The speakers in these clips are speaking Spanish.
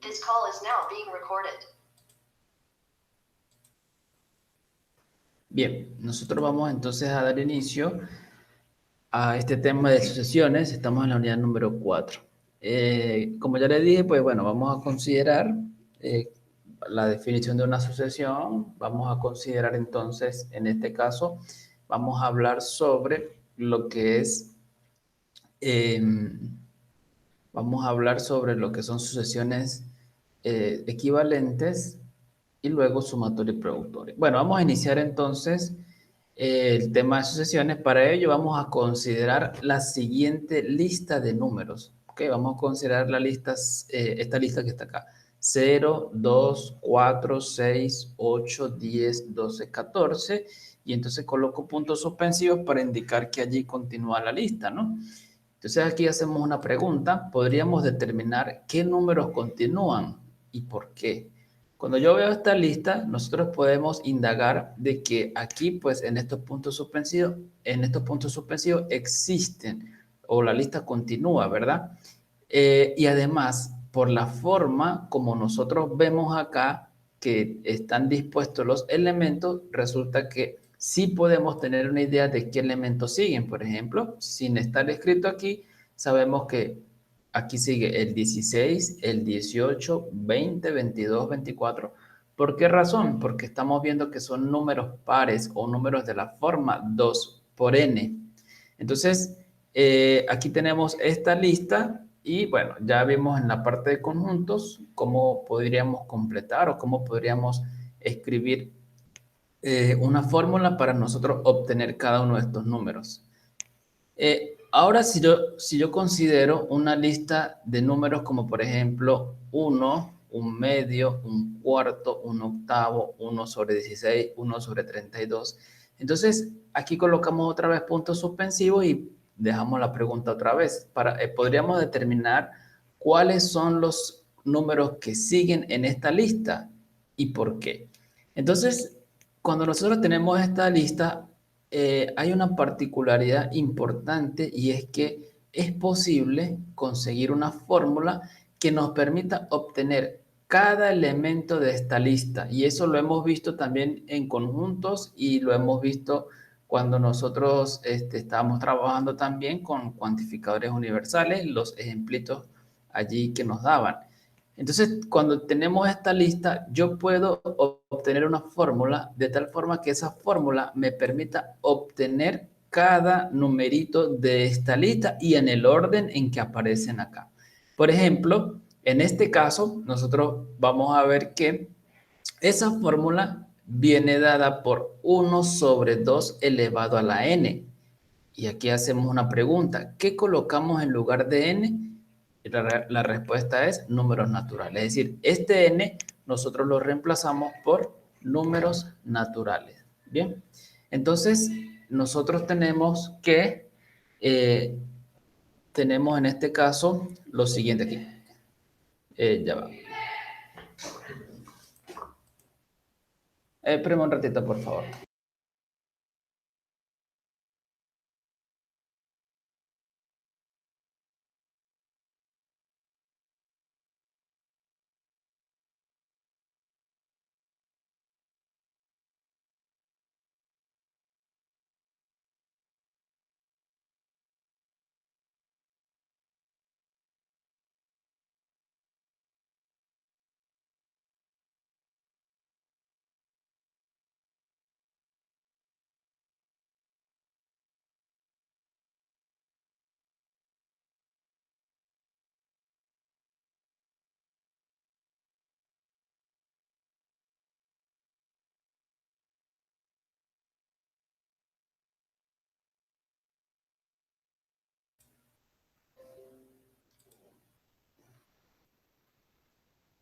This call is now being recorded. Bien, nosotros vamos entonces a dar inicio a este tema de sucesiones. Estamos en la unidad número 4. Como ya les dije, pues bueno, vamos a considerar la definición de una sucesión. Vamos a considerar entonces, en este caso, vamos a hablar sobre lo que es, vamos a hablar sobre lo que son sucesiones equivalentes y luego sumatorio y productorio. Bueno, vamos a iniciar entonces el tema de sucesiones. Para ello vamos a considerar la siguiente lista de números. ¿Ok? Vamos a considerar la lista, esta lista que está acá. 0, 2, 4, 6, 8, 10, 12, 14. Y entonces coloco puntos suspensivos para indicar que allí continúa la lista, ¿no? Entonces aquí hacemos una pregunta. Podríamos determinar qué números continúan y por qué. Cuando yo veo esta lista, nosotros podemos indagar de que aquí, pues, en estos puntos suspensivos existen, o la lista continúa, ¿verdad? Y además, por la forma como nosotros vemos acá que están dispuestos los elementos, resulta que sí podemos tener una idea de qué elementos siguen. Por ejemplo, sin estar escrito aquí, sabemos que aquí sigue el 16, el 18, 20, 22, 24. ¿Por qué razón? Porque estamos viendo que son números pares o números de la forma 2 por n. Entonces, aquí tenemos esta lista y bueno, ya vimos en la parte de conjuntos cómo podríamos completar o cómo podríamos escribir una fórmula para nosotros obtener cada uno de estos números. Ahora, si yo considero una lista de números como por ejemplo 1, un medio, un cuarto, un octavo, 1 sobre 16, 1 sobre 32. Entonces, aquí colocamos otra vez puntos suspensivos y dejamos la pregunta otra vez. Podríamos determinar cuáles son los números que siguen en esta lista y por qué. Entonces, cuando nosotros tenemos esta lista, hay una particularidad importante y es que es posible conseguir una fórmula que nos permita obtener cada elemento de esta lista. Y eso lo hemos visto también en conjuntos y lo hemos visto cuando nosotros estábamos trabajando también con cuantificadores universales, los ejemplitos allí que nos daban. Entonces, cuando tenemos esta lista, yo puedo obtener una fórmula de tal forma que esa fórmula me permita obtener cada numerito de esta lista y en el orden en que aparecen acá. Por ejemplo, en este caso, nosotros vamos a ver que esa fórmula viene dada por 1 sobre 2 elevado a la n. Y aquí hacemos una pregunta. ¿Qué colocamos en lugar de n? La respuesta es números naturales. Es decir, este n nosotros lo reemplazamos por números naturales. Bien, entonces nosotros tenemos que, tenemos en este caso lo siguiente aquí. Ya va. Espérame un ratito, por favor.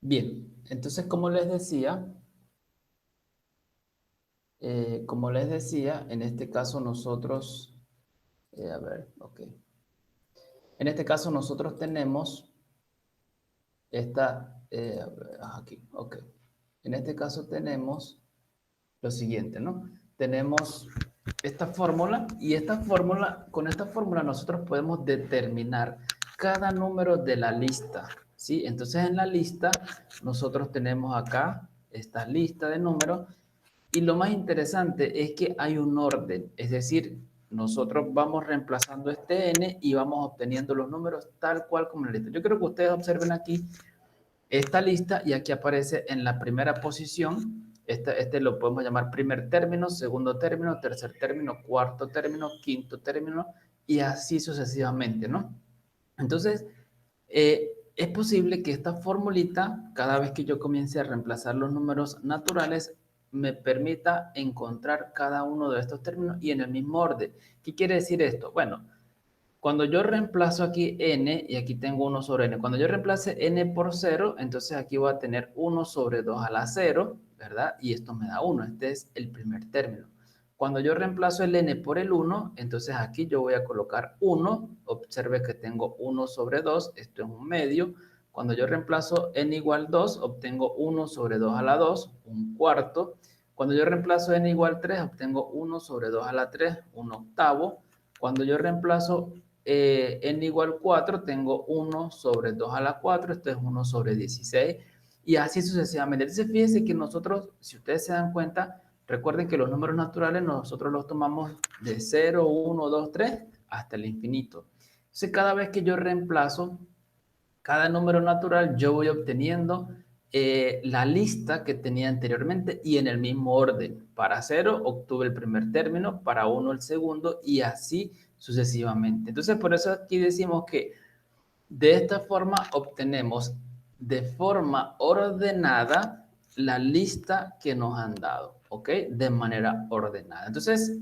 Bien, entonces como les decía, en este caso nosotros, a ver, ok. En este caso nosotros tenemos esta, aquí, ok. En este caso tenemos lo siguiente, ¿no? Tenemos esta fórmula y con esta fórmula nosotros podemos determinar cada número de la lista. ¿sí? Entonces en la lista nosotros tenemos acá esta lista de números y lo más interesante es que hay un orden, es decir, nosotros vamos reemplazando este n y vamos obteniendo los números tal cual como en la lista. Yo creo que ustedes observen aquí esta lista y aquí aparece en la primera posición, este lo podemos llamar primer término, segundo término, tercer término, cuarto término, quinto término y así sucesivamente, ¿no? Entonces, es posible que esta formulita, cada vez que yo comience a reemplazar los números naturales, me permita encontrar cada uno de estos términos y en el mismo orden. ¿Qué quiere decir esto? Bueno, cuando yo reemplazo aquí n, y aquí tengo 1 sobre n, cuando yo reemplace n por 0, entonces aquí voy a tener 1 sobre 2 a la 0, ¿verdad? Y esto me da 1, este es el primer término. Cuando yo reemplazo el n por el 1, entonces aquí yo voy a colocar 1, observe que tengo 1 sobre 2, esto es un medio. Cuando yo reemplazo n igual 2, obtengo 1 sobre 2 a la 2, un cuarto. Cuando yo reemplazo n igual 3, obtengo 1 sobre 2 a la 3, un octavo. Cuando yo reemplazo n igual 4, tengo 1 sobre 2 a la 4, esto es 1 sobre 16, y así sucesivamente. Entonces, fíjense que nosotros, si ustedes se dan cuenta, recuerden que los números naturales nosotros los tomamos de 0, 1, 2, 3 hasta el infinito. Entonces, cada vez que yo reemplazo cada número natural, yo voy obteniendo la lista que tenía anteriormente y en el mismo orden. Para 0 obtuve el primer término, para 1 el segundo y así sucesivamente. Entonces, por eso aquí decimos que de esta forma obtenemos de forma ordenada la lista que nos han dado, ¿ok? De manera ordenada. Entonces,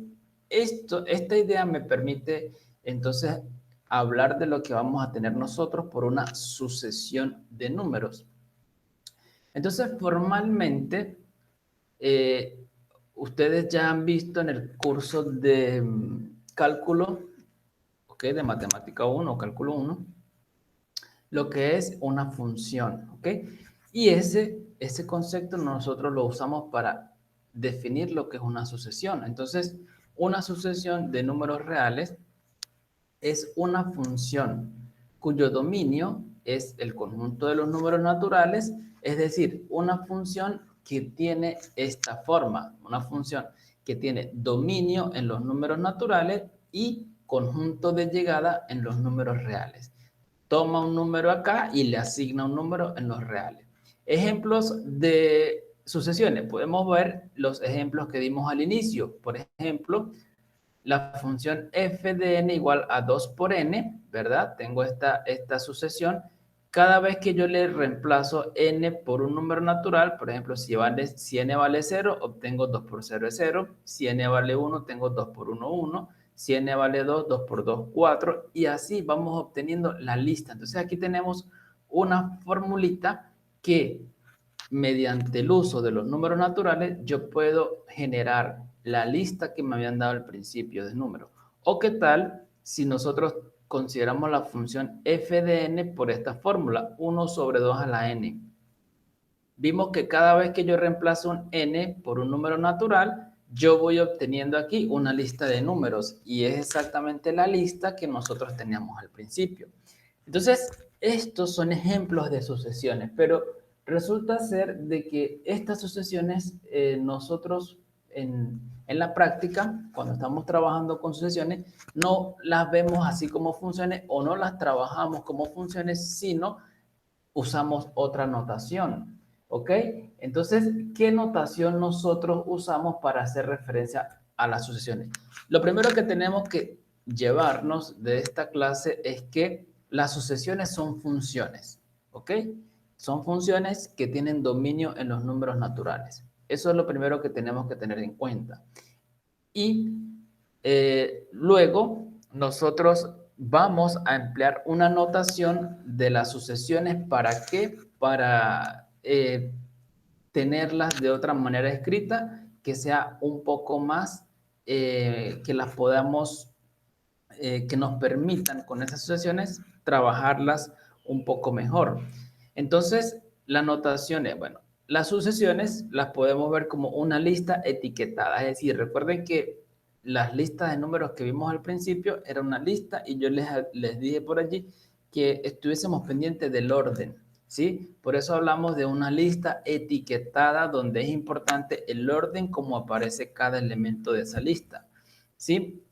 esta idea me permite entonces hablar de lo que vamos a tener nosotros por una sucesión de números. Entonces, formalmente, ustedes ya han visto en el curso de cálculo, ¿ok? De matemática 1 o cálculo 1, lo que es una función, ¿ok? Y ese concepto nosotros lo usamos para definir lo que es una sucesión. Entonces, una sucesión de números reales es una función cuyo dominio es el conjunto de los números naturales, es decir, una función que tiene esta forma, una función que tiene dominio en los números naturales y conjunto de llegada en los números reales. Toma un número acá y le asigna un número en los reales. Ejemplos de sucesiones. Podemos ver los ejemplos que dimos al inicio. Por ejemplo, la función f de n igual a 2 por n, ¿verdad? Tengo esta sucesión. Cada vez que yo le reemplazo n por un número natural, por ejemplo, si n vale 0, obtengo 2 por 0 es 0. Si n vale 1, tengo 2 por 1, 1. Si n vale 2, 2 por 2, 4. Y así vamos obteniendo la lista. Entonces aquí tenemos una formulita que mediante el uso de los números naturales, yo puedo generar la lista que me habían dado al principio de números. ¿O qué tal si nosotros consideramos la función f de n por esta fórmula, 1 sobre 2 a la n? Vimos que cada vez que yo reemplazo un n por un número natural, yo voy obteniendo aquí una lista de números y es exactamente la lista que nosotros teníamos al principio. Entonces, estos son ejemplos de sucesiones, pero resulta ser de que estas sucesiones nosotros en la práctica, cuando estamos trabajando con sucesiones, no las vemos así como funciones o no las trabajamos como funciones, sino usamos otra notación, ¿ok? Entonces, ¿qué notación nosotros usamos para hacer referencia a las sucesiones? Lo primero que tenemos que llevarnos de esta clase es que las sucesiones son funciones, ¿ok? Son funciones que tienen dominio en los números naturales. Eso es lo primero que tenemos que tener en cuenta. Y luego nosotros vamos a emplear una notación de las sucesiones. ¿Para qué? Para tenerlas de otra manera escrita que sea un poco más, que las podamos, que nos permitan con esas sucesiones trabajarlas un poco mejor. Entonces, la notación es, bueno, las sucesiones las podemos ver como una lista etiquetada. Es decir, recuerden que las listas de números que vimos al principio era una lista y yo les dije por allí que estuviésemos pendientes del orden, ¿sí? Por eso hablamos de una lista etiquetada donde es importante el orden como aparece cada elemento de esa lista, ¿sí?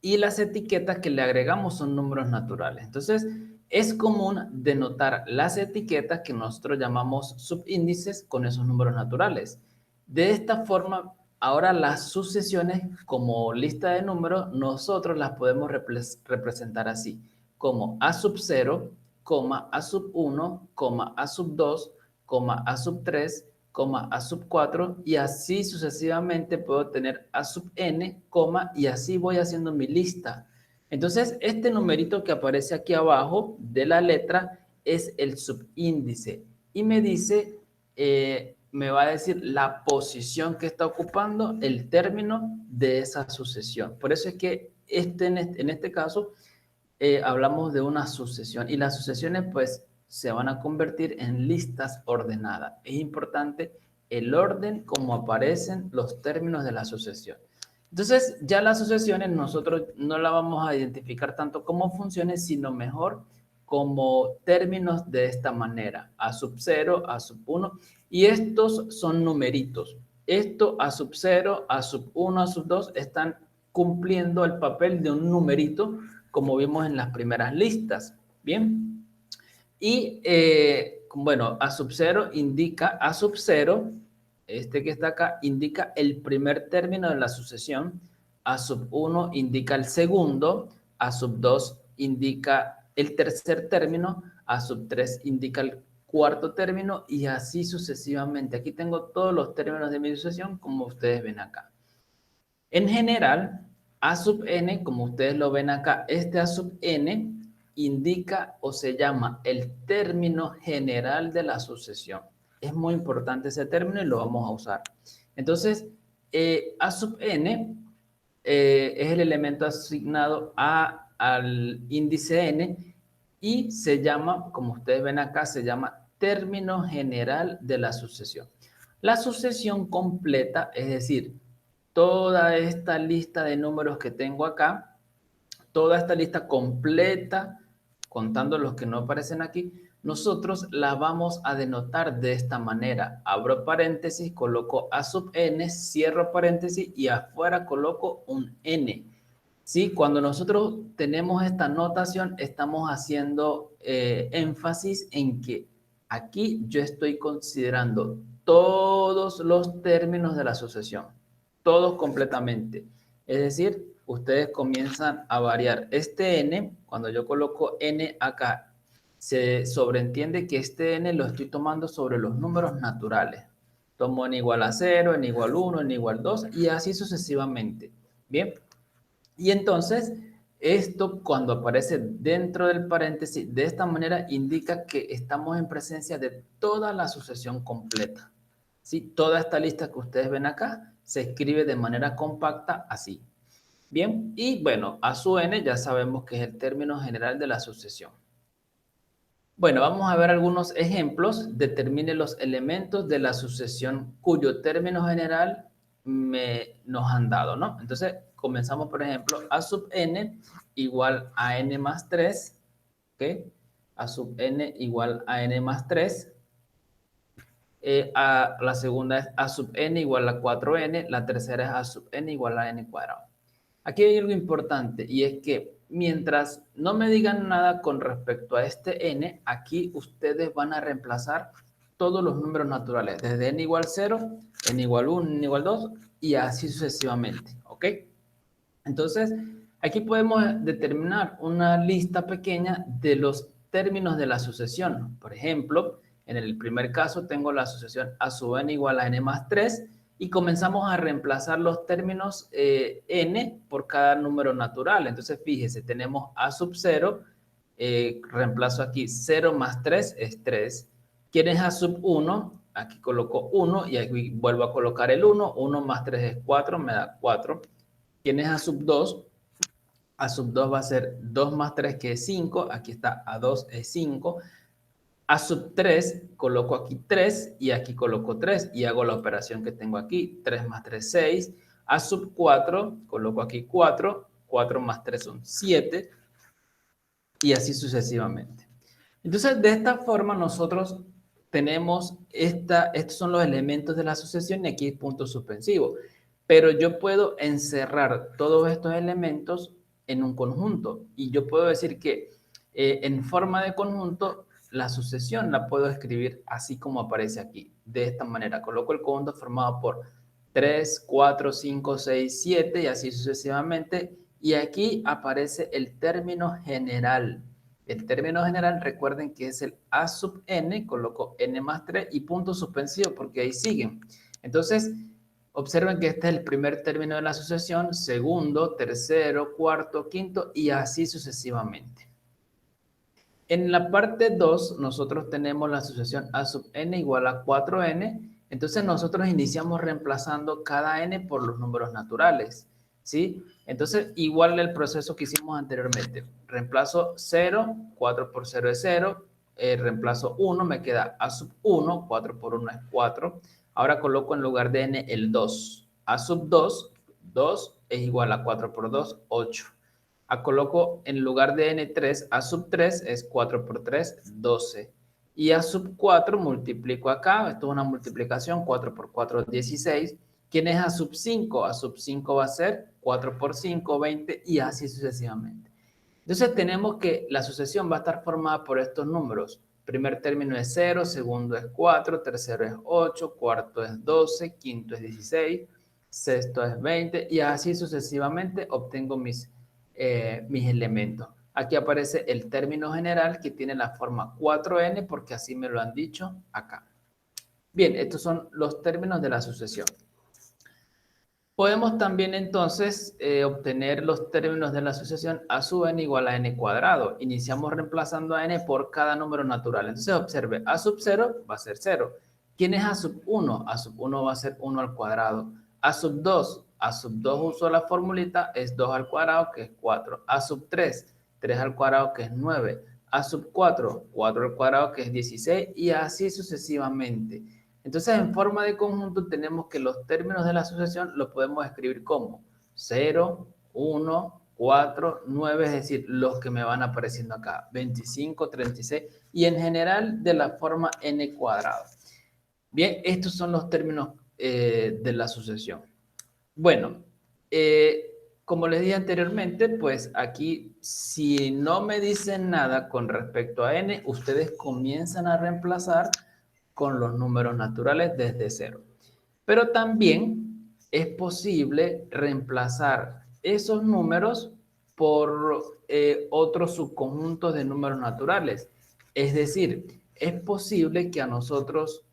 Y las etiquetas que le agregamos son números naturales. Entonces, es común denotar las etiquetas que nosotros llamamos subíndices con esos números naturales. De esta forma, ahora las sucesiones como lista de números, nosotros las podemos representar así, como A sub 0, A sub 1, A sub 2, A sub 3, A sub 4 y así sucesivamente puedo tener A sub n, y así voy haciendo mi lista. Entonces, este numerito que aparece aquí abajo de la letra es el subíndice y me dice, me va a decir la posición que está ocupando el término de esa sucesión. Por eso es que en este caso hablamos de una sucesión y las sucesiones pues se van a convertir en listas ordenadas. Es importante el orden como aparecen los términos de la sucesión. Entonces, ya las sucesiones nosotros no la vamos a identificar tanto como funciones, sino mejor como términos de esta manera. A sub 0, A sub 1, y estos son numeritos. Esto A sub 0, A sub 1, A sub 2 están cumpliendo el papel de un numerito, como vimos en las primeras listas. Bien. Y bueno, A sub 0 indica, A sub 0, este que está acá, indica el primer término de la sucesión. A sub 1 indica el segundo. A sub 2 indica el tercer término. A sub 3 indica el cuarto término y así sucesivamente. Aquí tengo todos los términos de mi sucesión como ustedes ven acá. En general, A sub n, como ustedes lo ven acá, este A sub n indica o se llama el término general de la sucesión. Es muy importante ese término y lo vamos a usar. Entonces, A sub n es el elemento asignado al índice n y se llama, como ustedes ven acá, se llama término general de la sucesión. La sucesión completa, es decir, toda esta lista de números que tengo acá, toda esta lista completa, contando los que no aparecen aquí, nosotros la vamos a denotar de esta manera. Abro paréntesis, coloco A sub n, cierro paréntesis y afuera coloco un n. ¿Sí? Cuando nosotros tenemos esta notación, estamos haciendo énfasis en que aquí yo estoy considerando todos los términos de la sucesión, todos completamente. Es decir, ustedes comienzan a variar este n, cuando yo coloco n acá, se sobreentiende que este n lo estoy tomando sobre los números naturales. Tomo n igual a 0, n igual a 1, n igual a 2 y así sucesivamente. Bien. Y entonces, esto cuando aparece dentro del paréntesis, de esta manera indica que estamos en presencia de toda la sucesión completa. ¿Sí? Toda esta lista que ustedes ven acá se escribe de manera compacta así. Bien, y bueno, A sub n ya sabemos que es el término general de la sucesión. Bueno, vamos a ver algunos ejemplos. Determine los elementos de la sucesión cuyo término general nos han dado, ¿no? Entonces, comenzamos, por ejemplo, A sub n igual a n más 3, ¿ok? A sub n igual a n más 3. La segunda es A sub n igual a 4n. La tercera es A sub n igual a n cuadrado. Aquí hay algo importante y es que mientras no me digan nada con respecto a este n, aquí ustedes van a reemplazar todos los números naturales, desde n igual 0, n igual 1, n igual 2 y así sucesivamente, ¿ok? Entonces, aquí podemos determinar una lista pequeña de los términos de la sucesión. Por ejemplo, en el primer caso tengo la sucesión A sub n igual a n más 3 y comenzamos a reemplazar los términos n por cada número natural. Entonces, fíjese, tenemos A sub 0, reemplazo aquí 0 más 3 es 3. ¿Quién es A sub 1? Aquí coloco 1 y aquí vuelvo a colocar el 1. 1 más 3 es 4, me da 4. ¿Quién es A sub 2? A sub 2 va a ser 2 más 3 que es 5. Aquí está A2 es 5. A sub 3, coloco aquí 3 y aquí coloco 3 y hago la operación que tengo aquí. 3 más 3, 6. A sub 4, coloco aquí 4. 4 más 3 son 7. y así sucesivamente. Entonces, de esta forma nosotros tenemos estos son los elementos de la sucesión y aquí punto suspensivo. Pero yo puedo encerrar todos estos elementos en un conjunto y yo puedo decir que en forma de conjunto la sucesión la puedo escribir así como aparece aquí, de esta manera. Coloco el conjunto formado por 3, 4, 5, 6, 7 y así sucesivamente. Y aquí aparece el término general. El término general, recuerden que es el A sub n, coloco n más 3 y punto suspensivo porque ahí siguen. Entonces, observen que este es el primer término de la sucesión, segundo, tercero, cuarto, quinto y así sucesivamente. En la parte 2, nosotros tenemos la sucesión A sub n igual a 4n. Entonces, nosotros iniciamos reemplazando cada n por los números naturales, ¿sí? Entonces, igual el proceso que hicimos anteriormente. Reemplazo 0, 4 por 0 es 0. Reemplazo 1, me queda A sub 1, 4 por 1 es 4. Ahora coloco en lugar de n el 2. A sub 2, 2 es igual a 4 por 2, 8. Coloco en lugar de n3, a sub 3 es 4 por 3, 12. Y a sub 4 multiplico acá, esto es una multiplicación, 4 por 4, 16. ¿Quién es a sub 5? A sub 5 va a ser 4 por 5, 20 y así sucesivamente. Entonces tenemos que la sucesión va a estar formada por estos números. Primer término es 0, segundo es 4, tercero es 8, cuarto es 12, quinto es 16, sexto es 20 y así sucesivamente obtengo mis elementos. Aquí aparece el término general que tiene la forma 4n porque así me lo han dicho acá. Bien, estos son los términos de la sucesión. Podemos también entonces obtener los términos de la sucesión a sub n igual a n cuadrado. Iniciamos reemplazando a n por cada número natural. Entonces observe, a sub 0 va a ser 0. ¿Quién es a sub 1? A sub 1 va a ser 1 al cuadrado. A sub 2, a sub 2 uso la formulita, es 2 al cuadrado que es 4. A sub 3, 3 al cuadrado que es 9. A sub 4, 4 al cuadrado que es 16 y así sucesivamente. Entonces, en forma de conjunto tenemos que los términos de la sucesión los podemos escribir como 0, 1, 4, 9, es decir, los que me van apareciendo acá, 25, 36 y en general de la forma n cuadrado. Bien, estos son los términos de la sucesión. Bueno, como les dije anteriormente, pues aquí si no me dicen nada con respecto a n, ustedes comienzan a reemplazar con los números naturales desde cero. Pero también es posible reemplazar esos números por otros subconjuntos de números naturales. Es decir, es posible que a nosotros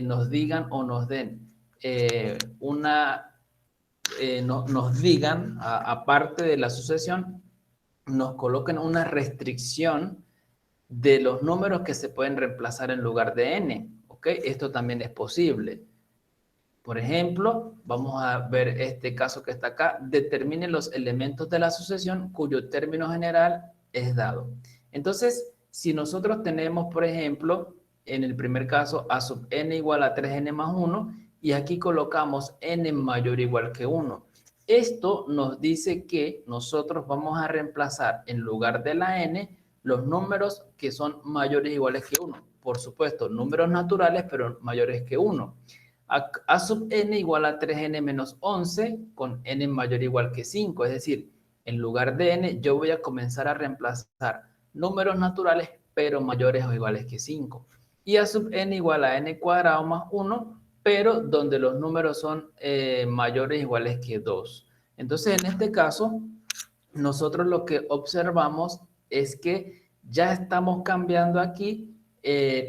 nos digan o nos den nos digan, aparte de la sucesión, nos coloquen una restricción de los números que se pueden reemplazar en lugar de n. ¿Ok? Esto también es posible. Por ejemplo, vamos a ver este caso que está acá. Determine los elementos de la sucesión cuyo término general es dado. Entonces, si nosotros tenemos, por ejemplo, en el primer caso, a sub n igual a 3n más 1, y aquí colocamos n mayor o igual que 1. Esto nos dice que nosotros vamos a reemplazar en lugar de la n los números que son mayores o iguales que 1. Por supuesto, números naturales, pero mayores que 1. A sub n igual a 3n menos 11 con n mayor o igual que 5. Es decir, en lugar de n yo voy a comenzar a reemplazar números naturales, pero mayores o iguales que 5. Y a sub n igual a n cuadrado más 1, pero donde los números son mayores o iguales que 2. Entonces, en este caso, nosotros lo que observamos es que ya estamos cambiando aquí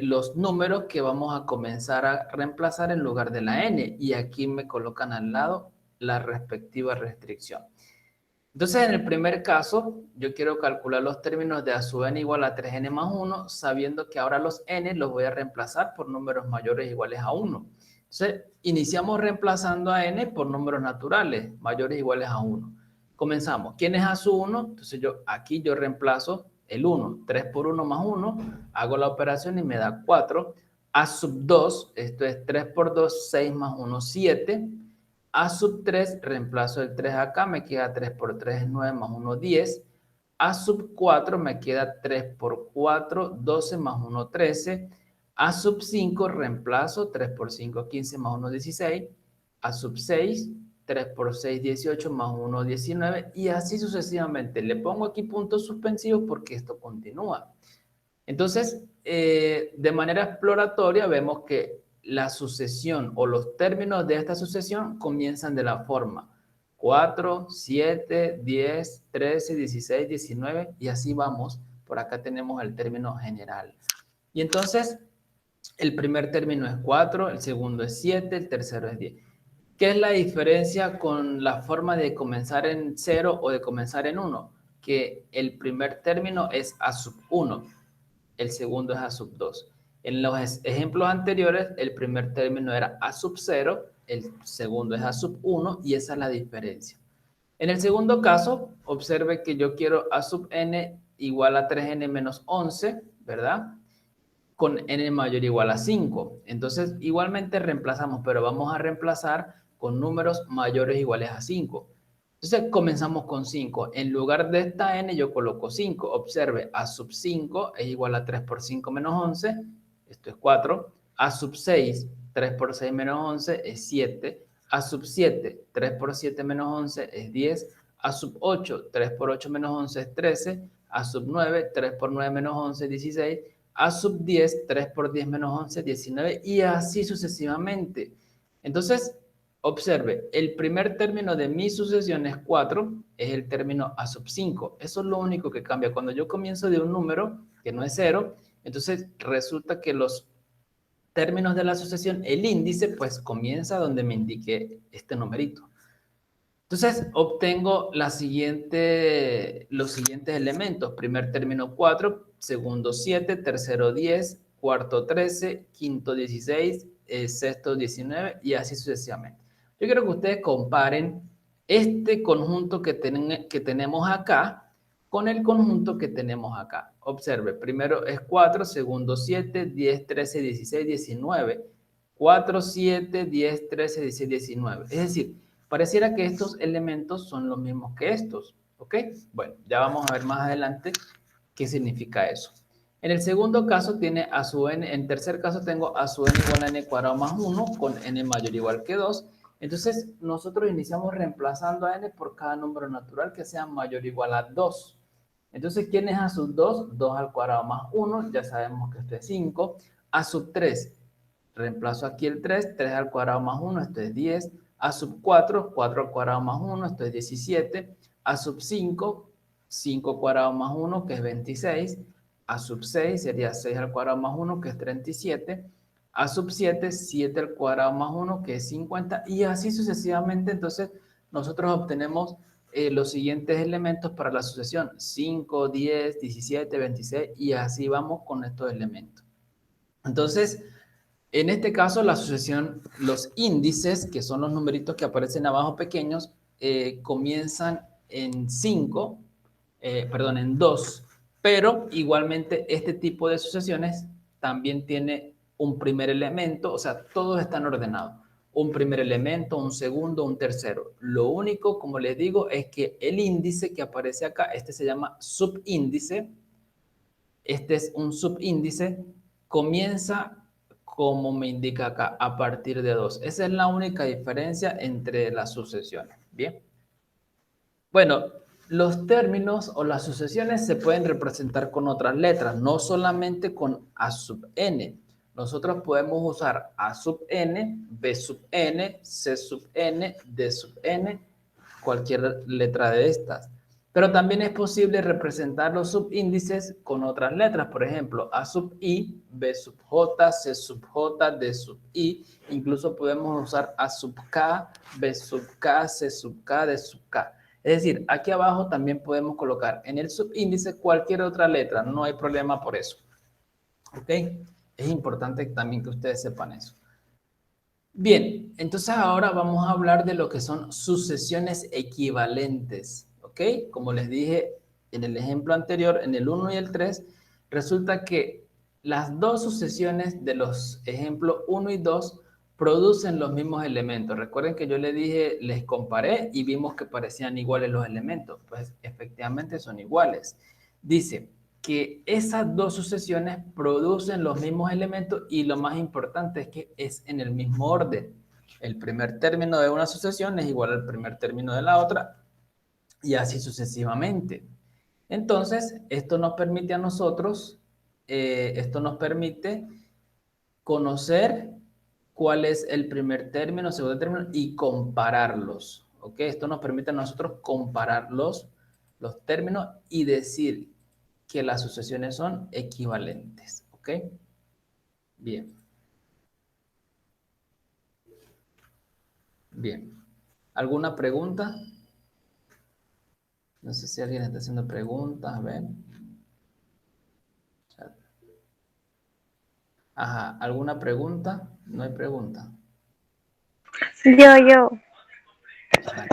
los números que vamos a comenzar a reemplazar en lugar de la n. Y aquí me colocan al lado la respectiva restricción. Entonces, en el primer caso, yo quiero calcular los términos de a sub n igual a 3n más 1, sabiendo que ahora los n los voy a reemplazar por números mayores o iguales a 1. Entonces, iniciamos reemplazando a n por números naturales, mayores o iguales a 1. Comenzamos. ¿Quién es a sub 1? Entonces, aquí yo reemplazo el 1. 3 por 1 más 1, hago la operación y me da 4. A sub 2, esto es 3 por 2, 6 más 1, 7. A sub 3, reemplazo el 3 acá, me queda 3 por 3 es 9 más 1, 10. A sub 4 me queda 3 por 4, 12 más 1, 13. A sub 5 reemplazo 3 por 5, 15 más 1, 16. A sub 6, 3 por 6, 18 más 1, 19. Y así sucesivamente. Le pongo aquí puntos suspensivos porque esto continúa. Entonces, de manera exploratoria vemos que la sucesión o los términos de esta sucesión comienzan de la forma 4, 7, 10, 13, 16, 19 y así vamos. Por acá tenemos el término general. Y entonces, el primer término es 4, el segundo es 7, el tercero es 10. ¿Qué es la diferencia con la forma de comenzar en 0 o de comenzar en 1? Que el primer término es a sub 1. El segundo es A sub 2. En los ejemplos anteriores, el primer término era A sub 0, el segundo es A sub 1 y esa es la diferencia. En el segundo caso, observe que yo quiero A sub n igual a 3n menos 11, ¿verdad? Con n mayor o igual a 5. Entonces, igualmente reemplazamos, pero vamos a reemplazar con números mayores o iguales a 5. Entonces, comenzamos con 5. En lugar de esta n, yo coloco 5. Observe, a sub 5 es igual a 3 por 5 menos 11. Esto es 4. A sub 6, 3 por 6 menos 11 es 7. A sub 7, 3 por 7 menos 11 es 10. A sub 8, 3 por 8 menos 11 es 13. A sub 9, 3 por 9 menos 11 es 16. A sub 10, 3 por 10 menos 11, 19 y así sucesivamente. Entonces, observe, el primer término de mi sucesión es 4, es el término A sub 5. Eso es lo único que cambia. Cuando yo comienzo de un número que no es 0, entonces resulta que los términos de la sucesión, el índice, pues comienza donde me indique este numerito. Entonces, obtengo los siguientes elementos. Primer término 4, segundo 7, tercero 10, cuarto 13, quinto 16, sexto 19 y así sucesivamente. Yo quiero que ustedes comparen este conjunto que tenemos acá con el conjunto que tenemos acá. Observe, primero es 4, segundo 7, 10, 13, 16, 19. 4, 7, 10, 13, 16, 19. Es decir, pareciera que estos elementos son los mismos que estos, ¿ok? Bueno, ya vamos a ver más adelante qué significa eso. En el segundo caso tiene a su n, en tercer caso tengo a su n igual a n cuadrado más 1 con n mayor o igual que 2. Entonces, nosotros iniciamos reemplazando a n por cada número natural que sea mayor o igual a 2. Entonces, ¿quién es a sub 2? 2 al cuadrado más 1, ya sabemos que esto es 5. A sub 3, reemplazo aquí el 3, 3 al cuadrado más 1, esto es 10. A sub 4, 4 al cuadrado más 1, esto es 17. A sub 5, 5 cuadrado más 1, que es 26. A sub 6 sería 6 al cuadrado más 1, que es 37. A sub 7, 7 al cuadrado más 1, que es 50. Y así sucesivamente, entonces, nosotros obtenemos los siguientes elementos para la sucesión. 5, 10, 17, 26, y así vamos con estos elementos. Entonces, en este caso, la sucesión, los índices, que son los numeritos que aparecen abajo pequeños, comienzan en 5, en 2, pero igualmente este tipo de sucesiones también tiene un primer elemento, o sea, todos están ordenados. Un primer elemento, un segundo, un tercero. Lo único, como les digo, es que el índice que aparece acá, este se llama subíndice, este es un subíndice, comienza como me indica acá, a partir de 2. Esa es la única diferencia entre las sucesiones. Bien. Bueno, los términos o las sucesiones se pueden representar con otras letras, no solamente con A sub n. Nosotros podemos usar A sub n, B sub n, C sub n, D sub n, cualquier letra de estas. Pero también es posible representar los subíndices con otras letras, por ejemplo, A sub i, B sub j, C sub j, D sub i. Incluso podemos usar A sub k, B sub k, C sub k, D sub k. Es decir, aquí abajo también podemos colocar en el subíndice cualquier otra letra, no hay problema por eso. ¿Ok? Es importante también que ustedes sepan eso. Bien, entonces ahora vamos a hablar de lo que son sucesiones equivalentes, ¿ok? Como les dije en el ejemplo anterior, en el 1 y el 3, resulta que las dos sucesiones de los ejemplos 1 y 2 producen los mismos elementos. Recuerden que yo les dije, les comparé y vimos que parecían iguales los elementos. Pues efectivamente son iguales. Dice que esas dos sucesiones producen los mismos elementos y lo más importante es que es en el mismo orden. El primer término de una sucesión es igual al primer término de la otra y así sucesivamente. Entonces, esto nos permite a nosotros, esto nos permite conocer cuál es el primer término, segundo término y compararlos. ¿Ok? Esto nos permite a nosotros comparar los términos y decir que las sucesiones son equivalentes. ¿Ok? Bien. Bien. ¿Alguna pregunta? No sé si alguien está haciendo preguntas. A ver. Ajá. ¿Alguna pregunta? No hay pregunta. Yo. Ajá.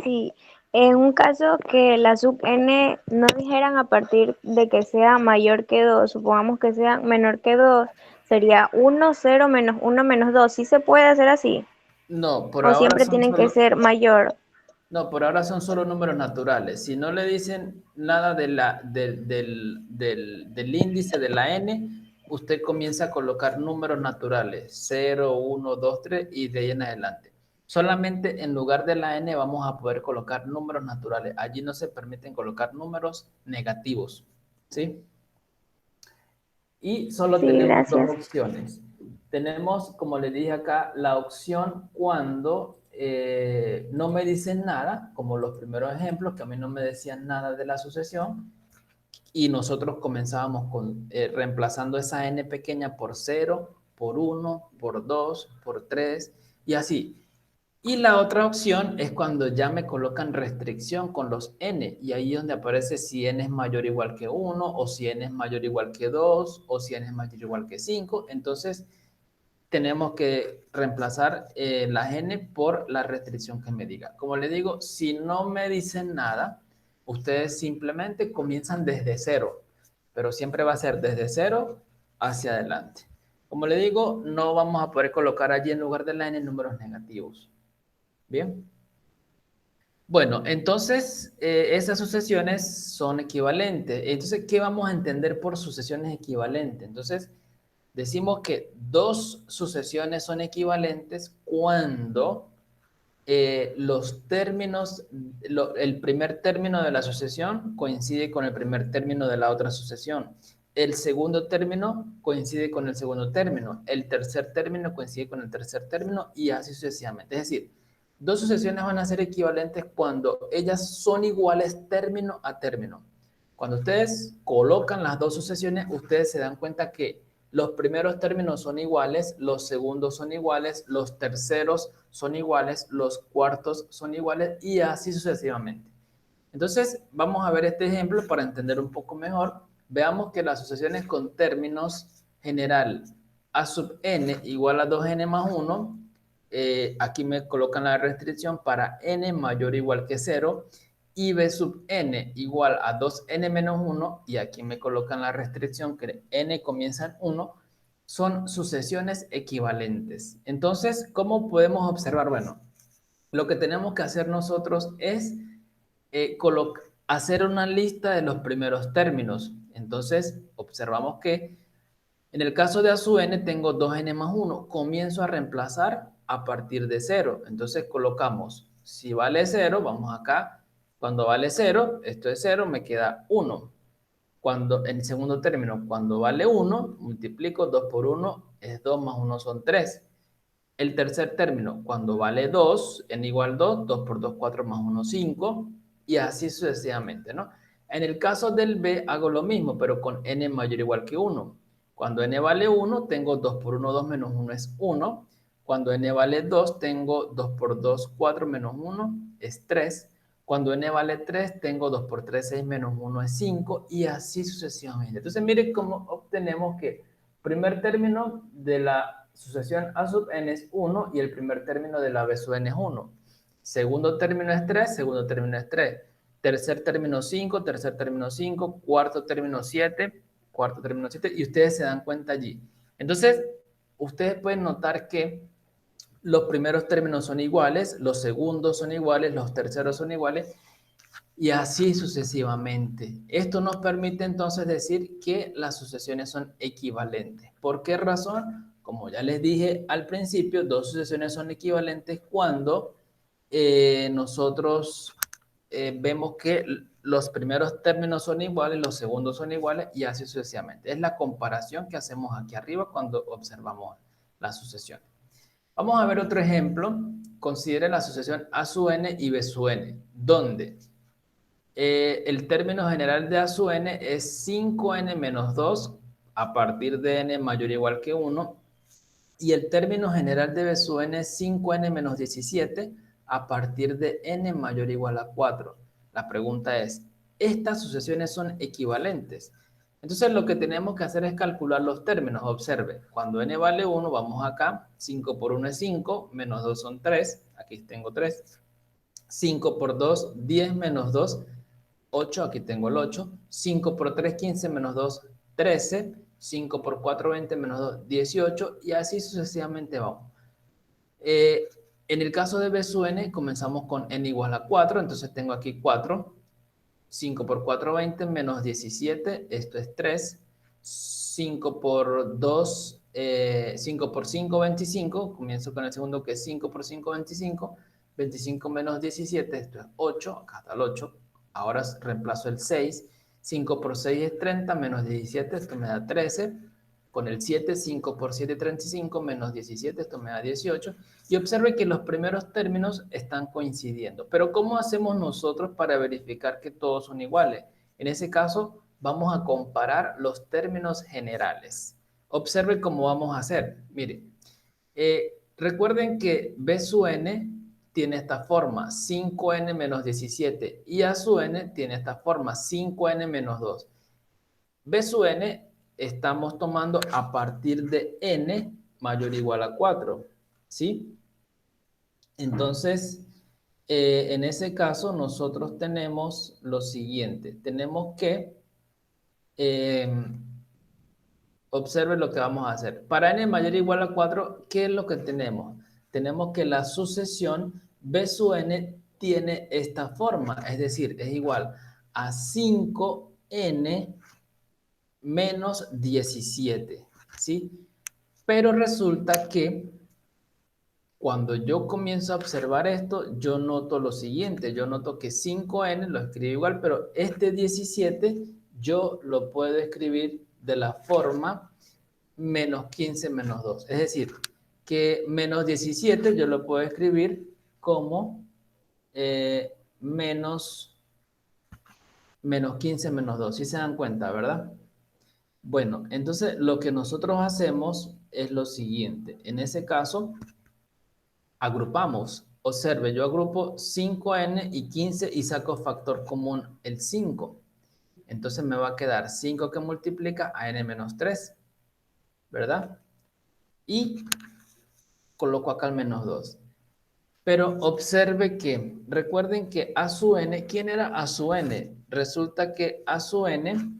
Sí, en un caso que la sub n no dijeran a partir de que sea mayor que 2, supongamos que sea menor que 2, sería 1, 0, menos 1, menos 2. ¿Sí se puede hacer así? No, por ¿O ahora siempre son tienen que solo, ser mayor? no, por ahora son solo números naturales. Si no le dicen nada del índice de la n, usted comienza a colocar números naturales, 0, 1, 2, 3 y de ahí en adelante. Solamente en lugar de la n vamos a poder colocar números naturales. Allí no se permiten colocar números negativos, ¿sí? Y solo Sí, tenemos dos gracias. opciones. Tenemos, como les dije acá, la opción cuando no me dicen nada, como los primeros ejemplos, que a mí no me decían nada de la sucesión, y nosotros comenzábamos reemplazando esa n pequeña por 0, por 1, por 2, por 3, y así. Y la otra opción es cuando ya me colocan restricción con los n, y ahí es donde aparece si n es mayor o igual que 1, o si n es mayor o igual que 2, o si n es mayor o igual que 5. Entonces, tenemos que reemplazar la n por la restricción que me diga. Como le digo, si no me dicen nada, ustedes simplemente comienzan desde cero, pero siempre va a ser desde cero hacia adelante. Como le digo, no vamos a poder colocar allí en lugar de la n números negativos. Bien. Bueno, entonces esas sucesiones son equivalentes. Entonces, ¿qué vamos a entender por sucesiones equivalentes? Entonces, decimos que dos sucesiones son equivalentes cuando los términos, el primer término de la sucesión coincide con el primer término de la otra sucesión. El segundo término coincide con el segundo término. El tercer término coincide con el tercer término y así sucesivamente. Es decir, dos sucesiones van a ser equivalentes cuando ellas son iguales término a término. Cuando ustedes colocan las dos sucesiones, ustedes se dan cuenta que los primeros términos son iguales, los segundos son iguales, los terceros son iguales, los cuartos son iguales y así sucesivamente. Entonces, vamos a ver este ejemplo para entender un poco mejor. Veamos que las sucesiones con términos general a sub n igual a 2n más 1, aquí me colocan la restricción para n mayor o igual que 0, y b sub n igual a 2n menos 1, y aquí me colocan la restricción que n comienza en 1, son sucesiones equivalentes. Entonces, ¿cómo podemos observar? Bueno, lo que tenemos que hacer nosotros es hacer una lista de los primeros términos. Entonces, observamos que en el caso de A sub n tengo 2n más 1. Comienzo a reemplazar a partir de 0. Entonces colocamos, si vale 0, vamos acá. Cuando vale 0, esto es 0, me queda 1. Cuando, en el segundo término, cuando vale 1, multiplico 2 por 1, es 2 más 1 son 3. El tercer término, cuando vale 2, n igual 2, 2 por 2, 4 más 1, 5, y así sucesivamente, ¿no? En el caso del b hago lo mismo, pero con n mayor o igual que 1. Cuando n vale 1, tengo 2 por 1, 2 menos 1 es 1. Cuando n vale 2, tengo 2 por 2, 4 menos 1 es 3. Cuando n vale 3, tengo 2 por 3, 6 menos 1 es 5, y así sucesivamente. Entonces, mire cómo obtenemos que primer término de la sucesión A sub n es 1 y el primer término de la B sub n es 1. Segundo término es 3, segundo término es 3. Tercer término 5, tercer término 5, cuarto término 7, cuarto término 7, y ustedes se dan cuenta allí. Entonces, ustedes pueden notar que los primeros términos son iguales, los segundos son iguales, los terceros son iguales, y así sucesivamente. Esto nos permite entonces decir que las sucesiones son equivalentes. ¿Por qué razón? Como ya les dije al principio, dos sucesiones son equivalentes cuando nosotros vemos que los primeros términos son iguales, los segundos son iguales y así sucesivamente. Es la comparación que hacemos aquí arriba cuando observamos la sucesión. Vamos a ver otro ejemplo. Considere la sucesión A sub n y B sub n, donde el término general de A sub n es 5n menos 2 a partir de n mayor o igual que 1, y el término general de B sub n es 5n menos 17 a partir de n mayor o igual a 4. La pregunta es, ¿estas sucesiones son equivalentes? Entonces lo que tenemos que hacer es calcular los términos. Observe, cuando n vale 1, vamos acá, 5 por 1 es 5, menos 2 son 3, aquí tengo 3, 5 por 2, 10 menos 2, 8, aquí tengo el 8, 5 por 3, 15 menos 2, 13, 5 por 4, 20 menos 2, 18, y así sucesivamente vamos. En el caso de B sub n, comenzamos con n igual a 4, entonces tengo aquí 4, 5 por 4, 20, menos 17, esto es 3, 5 por 2, 5 por 5, 25, comienzo con el segundo que es 5 por 5, 25, 25 menos 17, esto es 8, acá está el 8, ahora reemplazo el 6, 5 por 6 es 30, menos 17, esto me da 13, con el 7, 5 por 7, 35, menos 17, esto me da 18, y observe que los primeros términos están coincidiendo. Pero ¿cómo hacemos nosotros para verificar que todos son iguales? En ese caso, vamos a comparar los términos generales. Observe cómo vamos a hacer. Mire, recuerden que B sub n tiene esta forma, 5n menos 17, y A sub n tiene esta forma, 5n menos 2. B sub n estamos tomando a partir de n mayor o igual a 4, ¿sí? Entonces, en ese caso, nosotros tenemos lo siguiente. Tenemos que, observe lo que vamos a hacer. Para n mayor o igual a 4, ¿qué es lo que tenemos? Tenemos que la sucesión B sub n tiene esta forma, es decir, es igual a 5n menos 17, ¿sí? Pero resulta que cuando yo comienzo a observar esto, yo noto lo siguiente, yo noto que 5n lo escribo igual, pero este 17 yo lo puedo escribir de la forma menos 15 menos 2. Es decir, que menos 17 yo lo puedo escribir como menos 15 menos 2. ¿Sí se dan cuenta, verdad? Bueno, entonces lo que nosotros hacemos es lo siguiente. En ese caso, agrupamos. Observe, yo agrupo 5n y 15 y saco factor común el 5. Entonces me va a quedar 5 que multiplica a n menos 3, ¿verdad? Y coloco acá el menos 2. Pero observe que, recuerden que A sub n, ¿quién era A sub n? Resulta que A sub n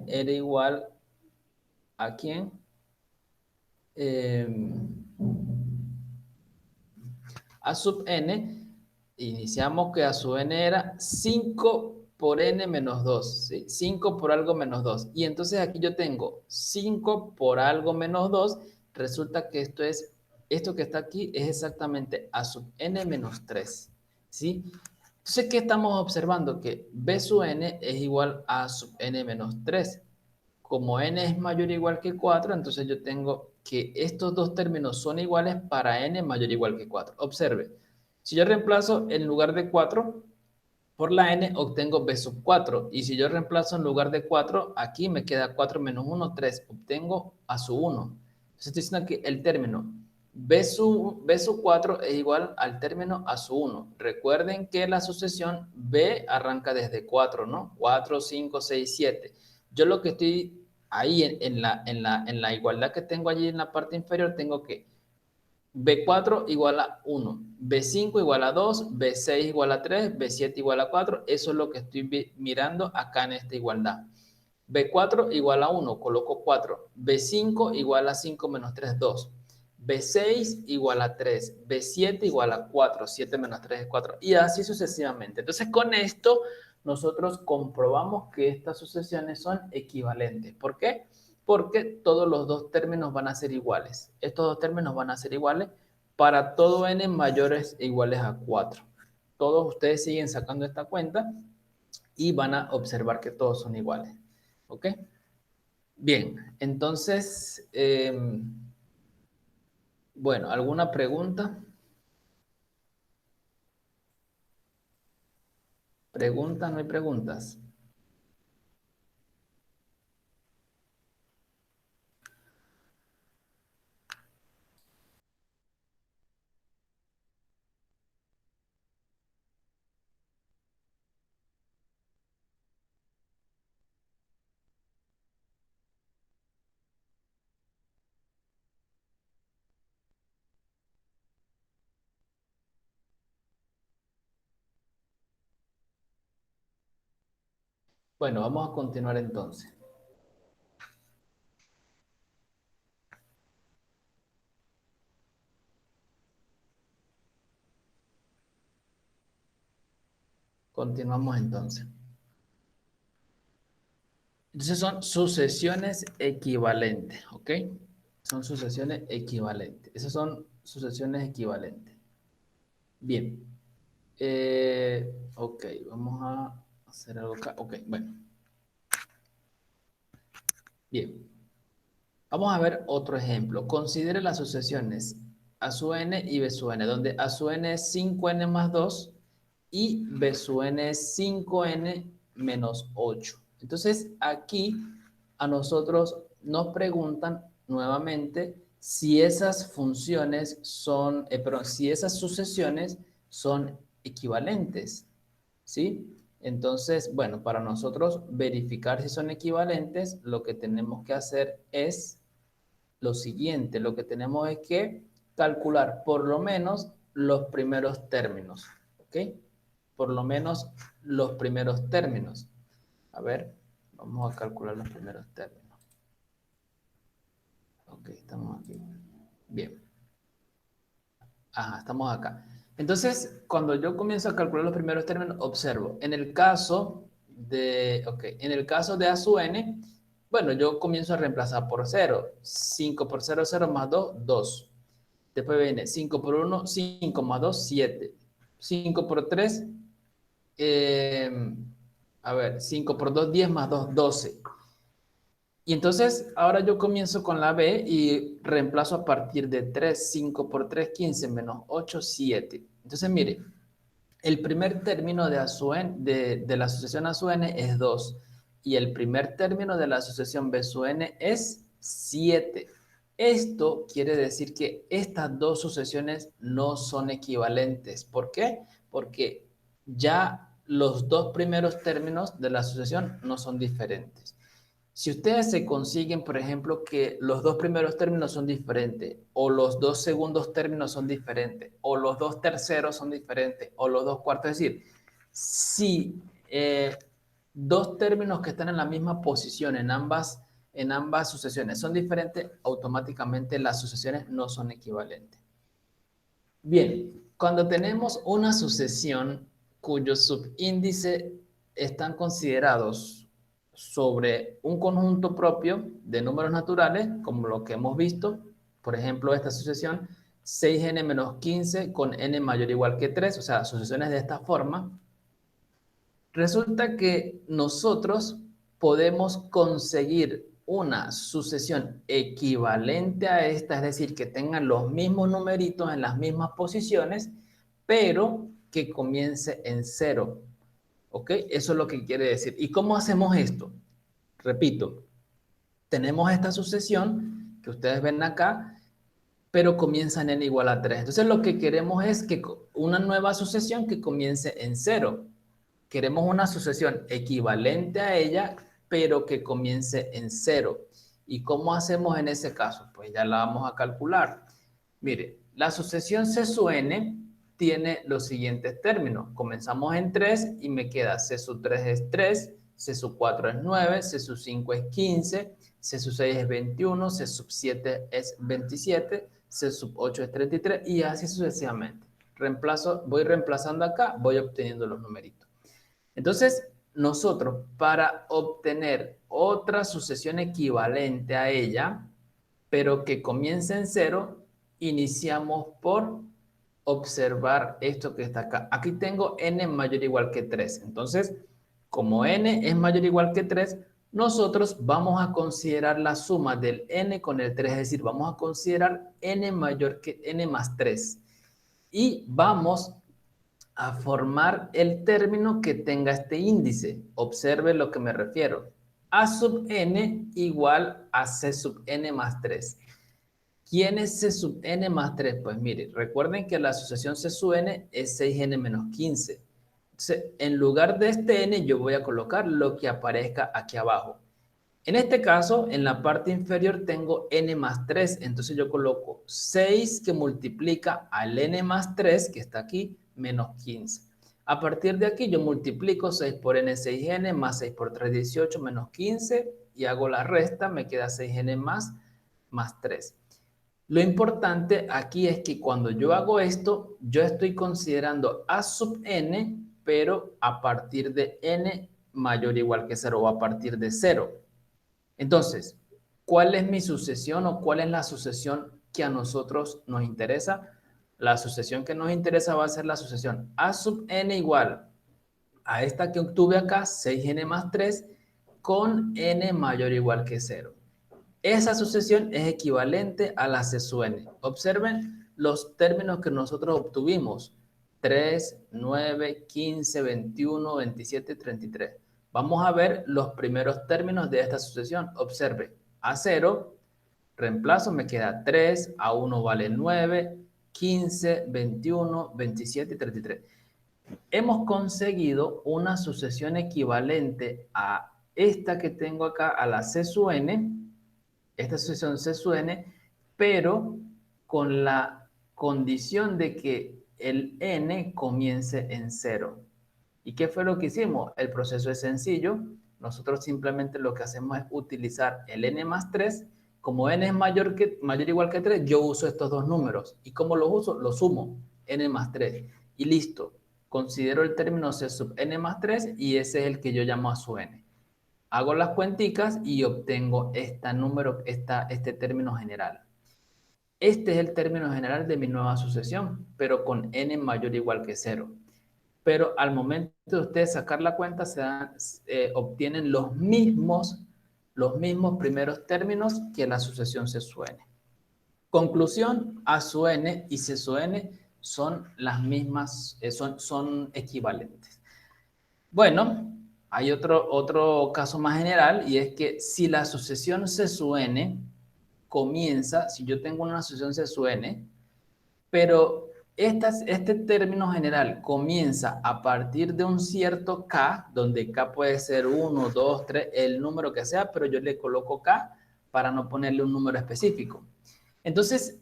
era igual a quién? A sub n, iniciamos que A sub n era 5 por n menos 2, ¿sí? 5 por algo menos 2. Y entonces aquí yo tengo 5 por algo menos 2. Resulta que esto que está aquí es exactamente A sub n menos 3, ¿sí? Entonces, ¿qué estamos observando? Que B sub n es igual a sub n menos 3. Como n es mayor o igual que 4, entonces yo tengo que estos dos términos son iguales para n mayor o igual que 4. Observe, si yo reemplazo en lugar de 4 por la n, obtengo b sub 4. Y si yo reemplazo en lugar de 4, aquí me queda 4 menos 1, 3. Obtengo a sub 1. Entonces estoy diciendo que el término b sub 4 es igual al término a sub 1. Recuerden que la sucesión b arranca desde 4, ¿no? 4, 5, 6, 7. Yo lo que estoy ahí en la igualdad que tengo allí en la parte inferior, tengo que B4 igual a 1, B5 igual a 2, B6 igual a 3, B7 igual a 4. Eso es lo que estoy mirando acá en esta igualdad. B4 igual a 1, coloco 4. B5 igual a 5 menos 3, 2. B6 igual a 3. B7 igual a 4. 7 menos 3 es 4. Y así sucesivamente. Entonces, con esto, nosotros comprobamos que estas sucesiones son equivalentes. ¿Por qué? Porque todos los dos términos van a ser iguales. Estos dos términos van a ser iguales para todo n mayores e iguales a 4. Todos ustedes siguen sacando esta cuenta y van a observar que todos son iguales. ¿Ok? Bien, entonces, bueno, ¿alguna pregunta? ¿Preguntas? ¿No hay preguntas? Bueno, vamos a continuar entonces. Continuamos entonces. Entonces son sucesiones equivalentes, ¿ok? Son sucesiones equivalentes. Esas son sucesiones equivalentes. Bien. Ok, vamos a hacer algo acá. Ok, bueno. Bien. Vamos a ver otro ejemplo. Considere las sucesiones a su n y b su n, donde a su n es 5n más 2 y b su n es 5n menos 8. Entonces, aquí a nosotros nos preguntan nuevamente si esas funciones son, perdón, si esas sucesiones son equivalentes, ¿sí? Entonces, bueno, para nosotros verificar si son equivalentes, lo que tenemos que hacer es lo siguiente, lo que tenemos es que calcular por lo menos los primeros términos, ¿ok? Por lo menos los primeros términos. A ver, vamos a calcular los primeros términos. Ok, estamos aquí. Bien. Ajá, estamos acá. Entonces, cuando yo comienzo a calcular los primeros términos, observo, en el caso en el caso de a su n, bueno, yo comienzo a reemplazar por 0. 5 por 0, 0 más 2, 2. Después viene 5 por 1, 5 más 2, 7. 5 por 3, a ver, 5 por 2, 10 más 2, 12. Y entonces ahora yo comienzo con la B y reemplazo a partir de 3, 5 por 3, 15 menos 8, 7. Entonces mire, el primer término de la asociación A su n es 2 y el primer término de la asociación B su n es 7. Esto quiere decir que estas dos sucesiones no son equivalentes. ¿Por qué? Porque ya los dos primeros términos de la asociación no son diferentes. Si ustedes se consiguen, por ejemplo, que los dos primeros términos son diferentes, o los dos segundos términos son diferentes, o los dos terceros son diferentes, o los dos cuartos, es decir, si dos términos que están en la misma posición en ambas sucesiones son diferentes, automáticamente las sucesiones no son equivalentes. Bien, cuando tenemos una sucesión cuyos subíndices están considerados sobre un conjunto propio de números naturales, como lo que hemos visto, por ejemplo, esta sucesión 6n menos 15 con n mayor o igual que 3, o sea, sucesiones de esta forma, resulta que nosotros podemos conseguir una sucesión equivalente a esta, es decir, que tengan los mismos numeritos en las mismas posiciones, pero que comience en 0. ¿Ok? Eso es lo que quiere decir. ¿Y cómo hacemos esto? Repito, tenemos esta sucesión que ustedes ven acá, pero comienza en n igual a 3. Entonces lo que queremos es que una nueva sucesión que comience en 0. Queremos una sucesión equivalente a ella, pero que comience en 0. ¿Y cómo hacemos en ese caso? Pues ya la vamos a calcular. Mire, la sucesión C sub n tiene los siguientes términos. Comenzamos en 3 y me queda C sub 3 es 3, C sub 4 es 9, C sub 5 es 15, C sub 6 es 21, C sub 7 es 27, C sub 8 es 33 y así sucesivamente. Voy reemplazando acá, voy obteniendo los numeritos. Entonces, nosotros para obtener otra sucesión equivalente a ella, pero que comience en 0, iniciamos por observar esto que está acá. Aquí tengo n mayor o igual que 3. Entonces, como n es mayor o igual que 3, nosotros vamos a considerar la suma del n con el 3, es decir, vamos a considerar n mayor que n más 3. Y vamos a formar el término que tenga este índice. Observe lo que me refiero. A sub n igual a c sub n más 3. ¿Quién es C sub n más 3? Pues mire, recuerden que la asociación C sub n es 6n menos 15. Entonces, en lugar de este n, yo voy a colocar lo que aparezca aquí abajo. En este caso, en la parte inferior tengo n más 3. Entonces yo coloco 6 que multiplica al n más 3, que está aquí, menos 15. A partir de aquí yo multiplico 6 por n, 6n, más 6 por 3, 18, menos 15, y hago la resta, me queda 6n más 3. Lo importante aquí es que cuando yo hago esto, yo estoy considerando a sub n, pero a partir de n mayor o igual que 0 o a partir de 0. Entonces, ¿cuál es mi sucesión o cuál es la sucesión que a nosotros nos interesa? La sucesión que nos interesa va a ser la sucesión a sub n igual a esta que obtuve acá, 6n más 3, con n mayor o igual que 0. Esa sucesión es equivalente a la C sub n. Observen los términos que nosotros obtuvimos. 3, 9, 15, 21, 27 y 33. Vamos a ver los primeros términos de esta sucesión. Observe. A0, reemplazo, me queda 3. A1 vale 9, 15, 21, 27 y 33. Hemos conseguido una sucesión equivalente a esta que tengo acá, a la C sub n. Esta sucesión C sub n, pero con la condición de que el n comience en 0. ¿Y qué fue lo que hicimos? El proceso es sencillo. Nosotros simplemente lo que hacemos es utilizar el n más 3. Como n es mayor o igual que 3, yo uso estos dos números. ¿Y cómo los uso? Los sumo, n más 3. Y listo. Considero el término C sub n más 3 y ese es el que yo llamo a su n. Hago las cuenticas y obtengo este término general. Este es el término general de mi nueva sucesión, pero con n mayor o igual que 0. Pero al momento de ustedes sacar la cuenta, obtienen los mismos primeros términos que la sucesión C sub n. Conclusión, A sub n y C sub n son las mismas, son equivalentes. Bueno, hay otro caso más general y es que si la sucesión C sub n comienza, si yo tengo una sucesión C sub n, pero este término general comienza a partir de un cierto k, donde k puede ser 1, 2, 3, el número que sea, pero yo le coloco k para no ponerle un número específico. Entonces,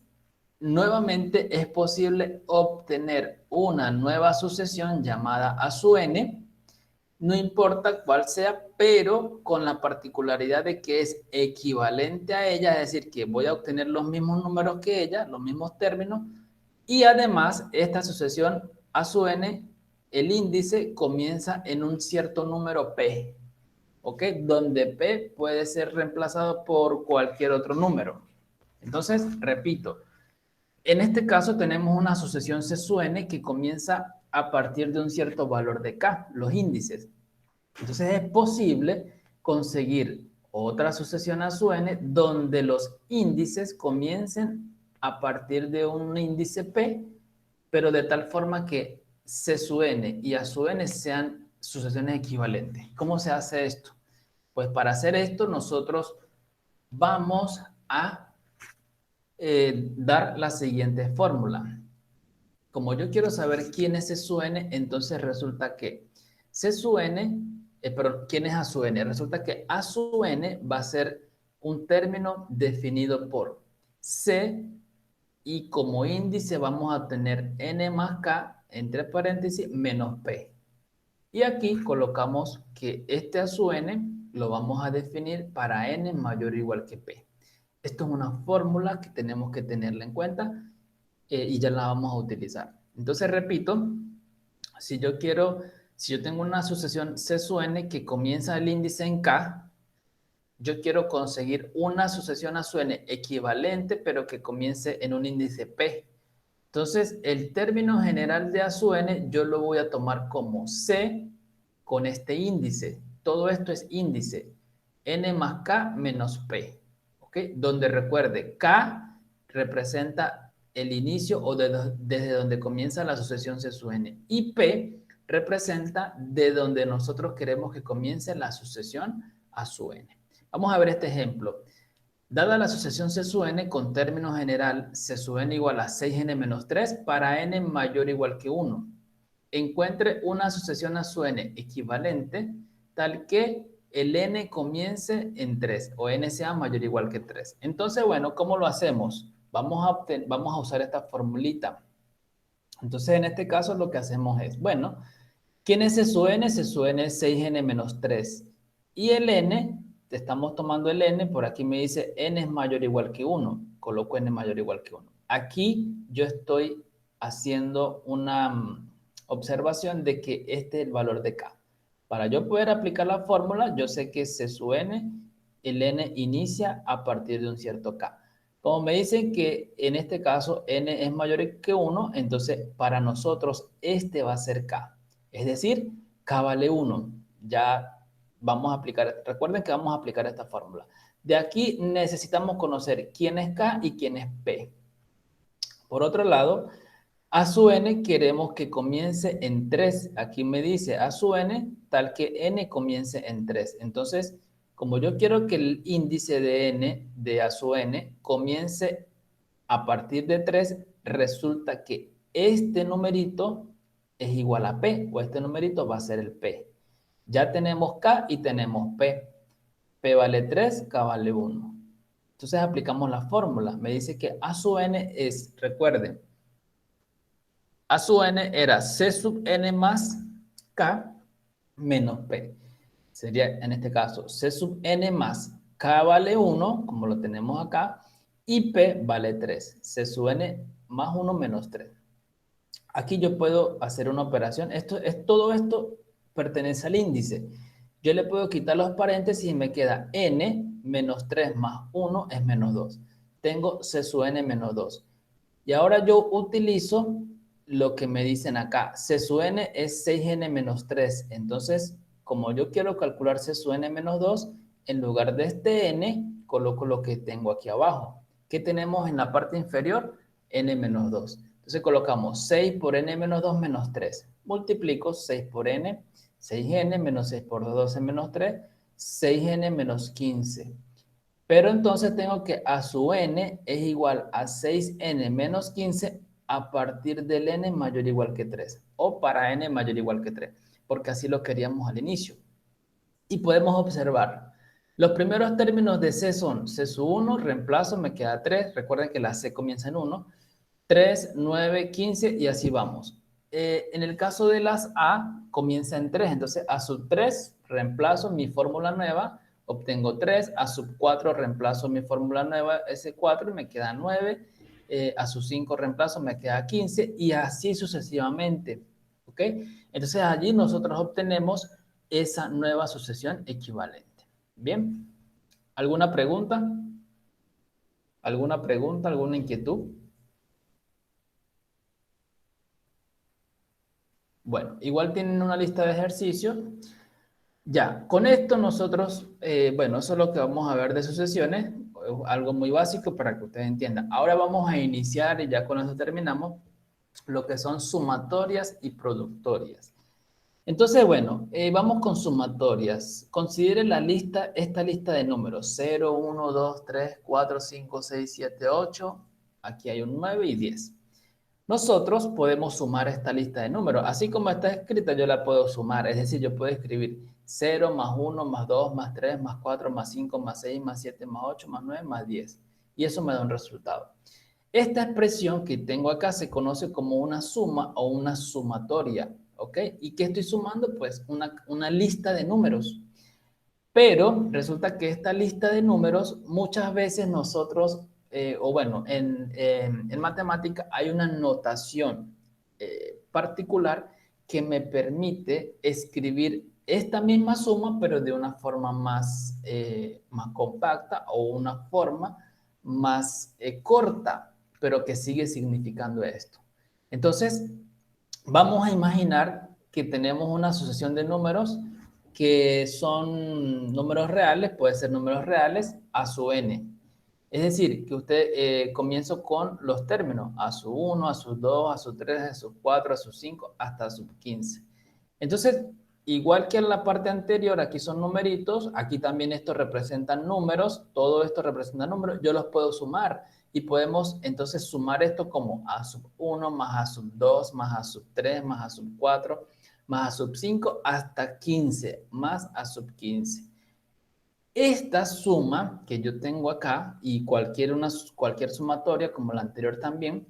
nuevamente es posible obtener una nueva sucesión llamada A sub n, no importa cuál sea, pero con la particularidad de que es equivalente a ella, es decir, que voy a obtener los mismos números que ella, los mismos términos, y además esta sucesión A sub n, el índice comienza en un cierto número p, ¿ok? Donde p puede ser reemplazado por cualquier otro número. Entonces, repito, en este caso tenemos una sucesión C sub n que comienza a partir de un cierto valor de k, los índices. Entonces es posible conseguir otra sucesión A sub n donde los índices comiencen a partir de un índice p, pero de tal forma que C sub n y A sub n sean sucesiones equivalentes. ¿Cómo se hace esto? Pues para hacer esto nosotros vamos a dar la siguiente fórmula. Como yo quiero saber quién es C sub n, entonces resulta que C sub n, ¿quién es A sub n? Resulta que A sub n va a ser un término definido por C y como índice vamos a tener n más k, entre paréntesis, menos p. Y aquí colocamos que este a su n lo vamos a definir para n mayor o igual que p. Esto es una fórmula que tenemos que tenerla en cuenta y ya la vamos a utilizar. Entonces, repito, si yo tengo una sucesión C sub n que comienza el índice en K, yo quiero conseguir una sucesión a su n equivalente, pero que comience en un índice P. Entonces, el término general de a su n yo lo voy a tomar como C con este índice. Todo esto es índice. N más K menos P. ¿Ok? Donde recuerde, K representa el inicio o desde donde comienza la sucesión C sub n. Y P representa de donde nosotros queremos que comience la sucesión a su n. Vamos a ver este ejemplo. Dada la sucesión C sub n con término general C sub n igual a 6n menos 3 para n mayor o igual que 1. Encuentre una sucesión a su n equivalente tal que el n comience en 3 o n sea mayor o igual que 3. Entonces, bueno, ¿cómo lo hacemos? Vamos a usar esta formulita. Entonces, en este caso lo que hacemos es, bueno, ¿quién es C sub n? C sub n es 6n menos 3. Y el n, estamos tomando el n, por aquí me dice n es mayor o igual que 1. Coloco n mayor o igual que 1. Aquí yo estoy haciendo una observación de que este es el valor de k. Para yo poder aplicar la fórmula, yo sé que C sub n, el n inicia a partir de un cierto k. Como me dicen que en este caso n es mayor que 1, entonces para nosotros este va a ser k. Es decir, k vale 1. Ya vamos a aplicar, recuerden que vamos a aplicar esta fórmula. De aquí necesitamos conocer quién es k y quién es p. Por otro lado, a sub n queremos que comience en 3. Aquí me dice a sub n tal que n comience en 3. Entonces, como yo quiero que el índice de n de a sub n comience a partir de 3, resulta que este numerito es igual a P, o este numerito va a ser el P. Ya tenemos K y tenemos P. P vale 3, K vale 1. Entonces aplicamos la fórmula. Me dice que A sub n es, recuerden, A sub n era C sub n más K menos P. Sería en este caso C sub n más K vale 1, como lo tenemos acá, y P vale 3. C sub n más 1 menos 3. Aquí yo puedo hacer una operación. Todo esto pertenece al índice. Yo le puedo quitar los paréntesis y me queda n menos 3 más 1 es menos 2. Tengo C sub n menos 2. Y ahora yo utilizo lo que me dicen acá. C sub n es 6n menos 3. Entonces, como yo quiero calcular C sub n menos 2, en lugar de este n, coloco lo que tengo aquí abajo. ¿Qué tenemos en la parte inferior? N menos 2. Entonces colocamos 6 por n menos 2 menos 3. Multiplico 6 por n, 6n menos 6 por 2, 12 menos 3, 6n menos 15. Pero entonces tengo que a sub n es igual a 6n menos 15 a partir del n mayor o igual que 3. O para n mayor o igual que 3. Porque así lo queríamos al inicio. Y podemos observar. Los primeros términos de C son C sub 1, reemplazo, me queda 3. Recuerden que la C comienza en 1. 3, 9, 15 y así vamos. En el caso de las A, comienza en 3. Entonces, A sub 3, reemplazo mi fórmula nueva, obtengo 3. A sub 4, reemplazo mi fórmula nueva, S4, y me queda 9. A sub 5, reemplazo, me queda 15. Y así sucesivamente. ¿Ok? Entonces, allí nosotros obtenemos esa nueva sucesión equivalente. Bien. ¿Alguna pregunta? ¿Alguna pregunta? ¿Alguna inquietud? Bueno, igual tienen una lista de ejercicios. Ya, con esto nosotros, bueno, eso es lo que vamos a ver de sucesiones, algo muy básico para que ustedes entiendan. Ahora vamos a iniciar, y ya con eso terminamos, lo que son sumatorias y productorias. Entonces, bueno, vamos con sumatorias. Considere esta lista de números, 0, 1, 2, 3, 4, 5, 6, 7, 8, aquí hay un 9 y 10. Nosotros podemos sumar esta lista de números. Así como está escrita, yo la puedo sumar. Es decir, yo puedo escribir 0 más 1 más 2 más 3 más 4 más 5 más 6 más 7 más 8 más 9 más 10. Y eso me da un resultado. Esta expresión que tengo acá se conoce como una suma o una sumatoria. ¿ok? ¿Y qué estoy sumando? Pues una lista de números. Pero resulta que esta lista de números muchas veces nosotros, o bueno, en matemática hay una notación particular que me permite escribir esta misma suma, pero de una forma más compacta o una forma más corta, pero que sigue significando esto. Entonces, vamos a imaginar que tenemos una sucesión de números que son números reales, puede ser números reales a su n. Es decir, que usted comienzo con los términos a su 1, a su 2, a su 3, a su 4, a su 5, hasta a su 15. Entonces, igual que en la parte anterior, aquí son numeritos, aquí también estos representan números, todo esto representa números, yo los puedo sumar y podemos entonces sumar esto como a sub 1 más a sub 2 más a sub 3 más a sub 4 más a sub 5 hasta 15 más a sub 15. Esta suma que yo tengo acá y cualquier sumatoria como la anterior también,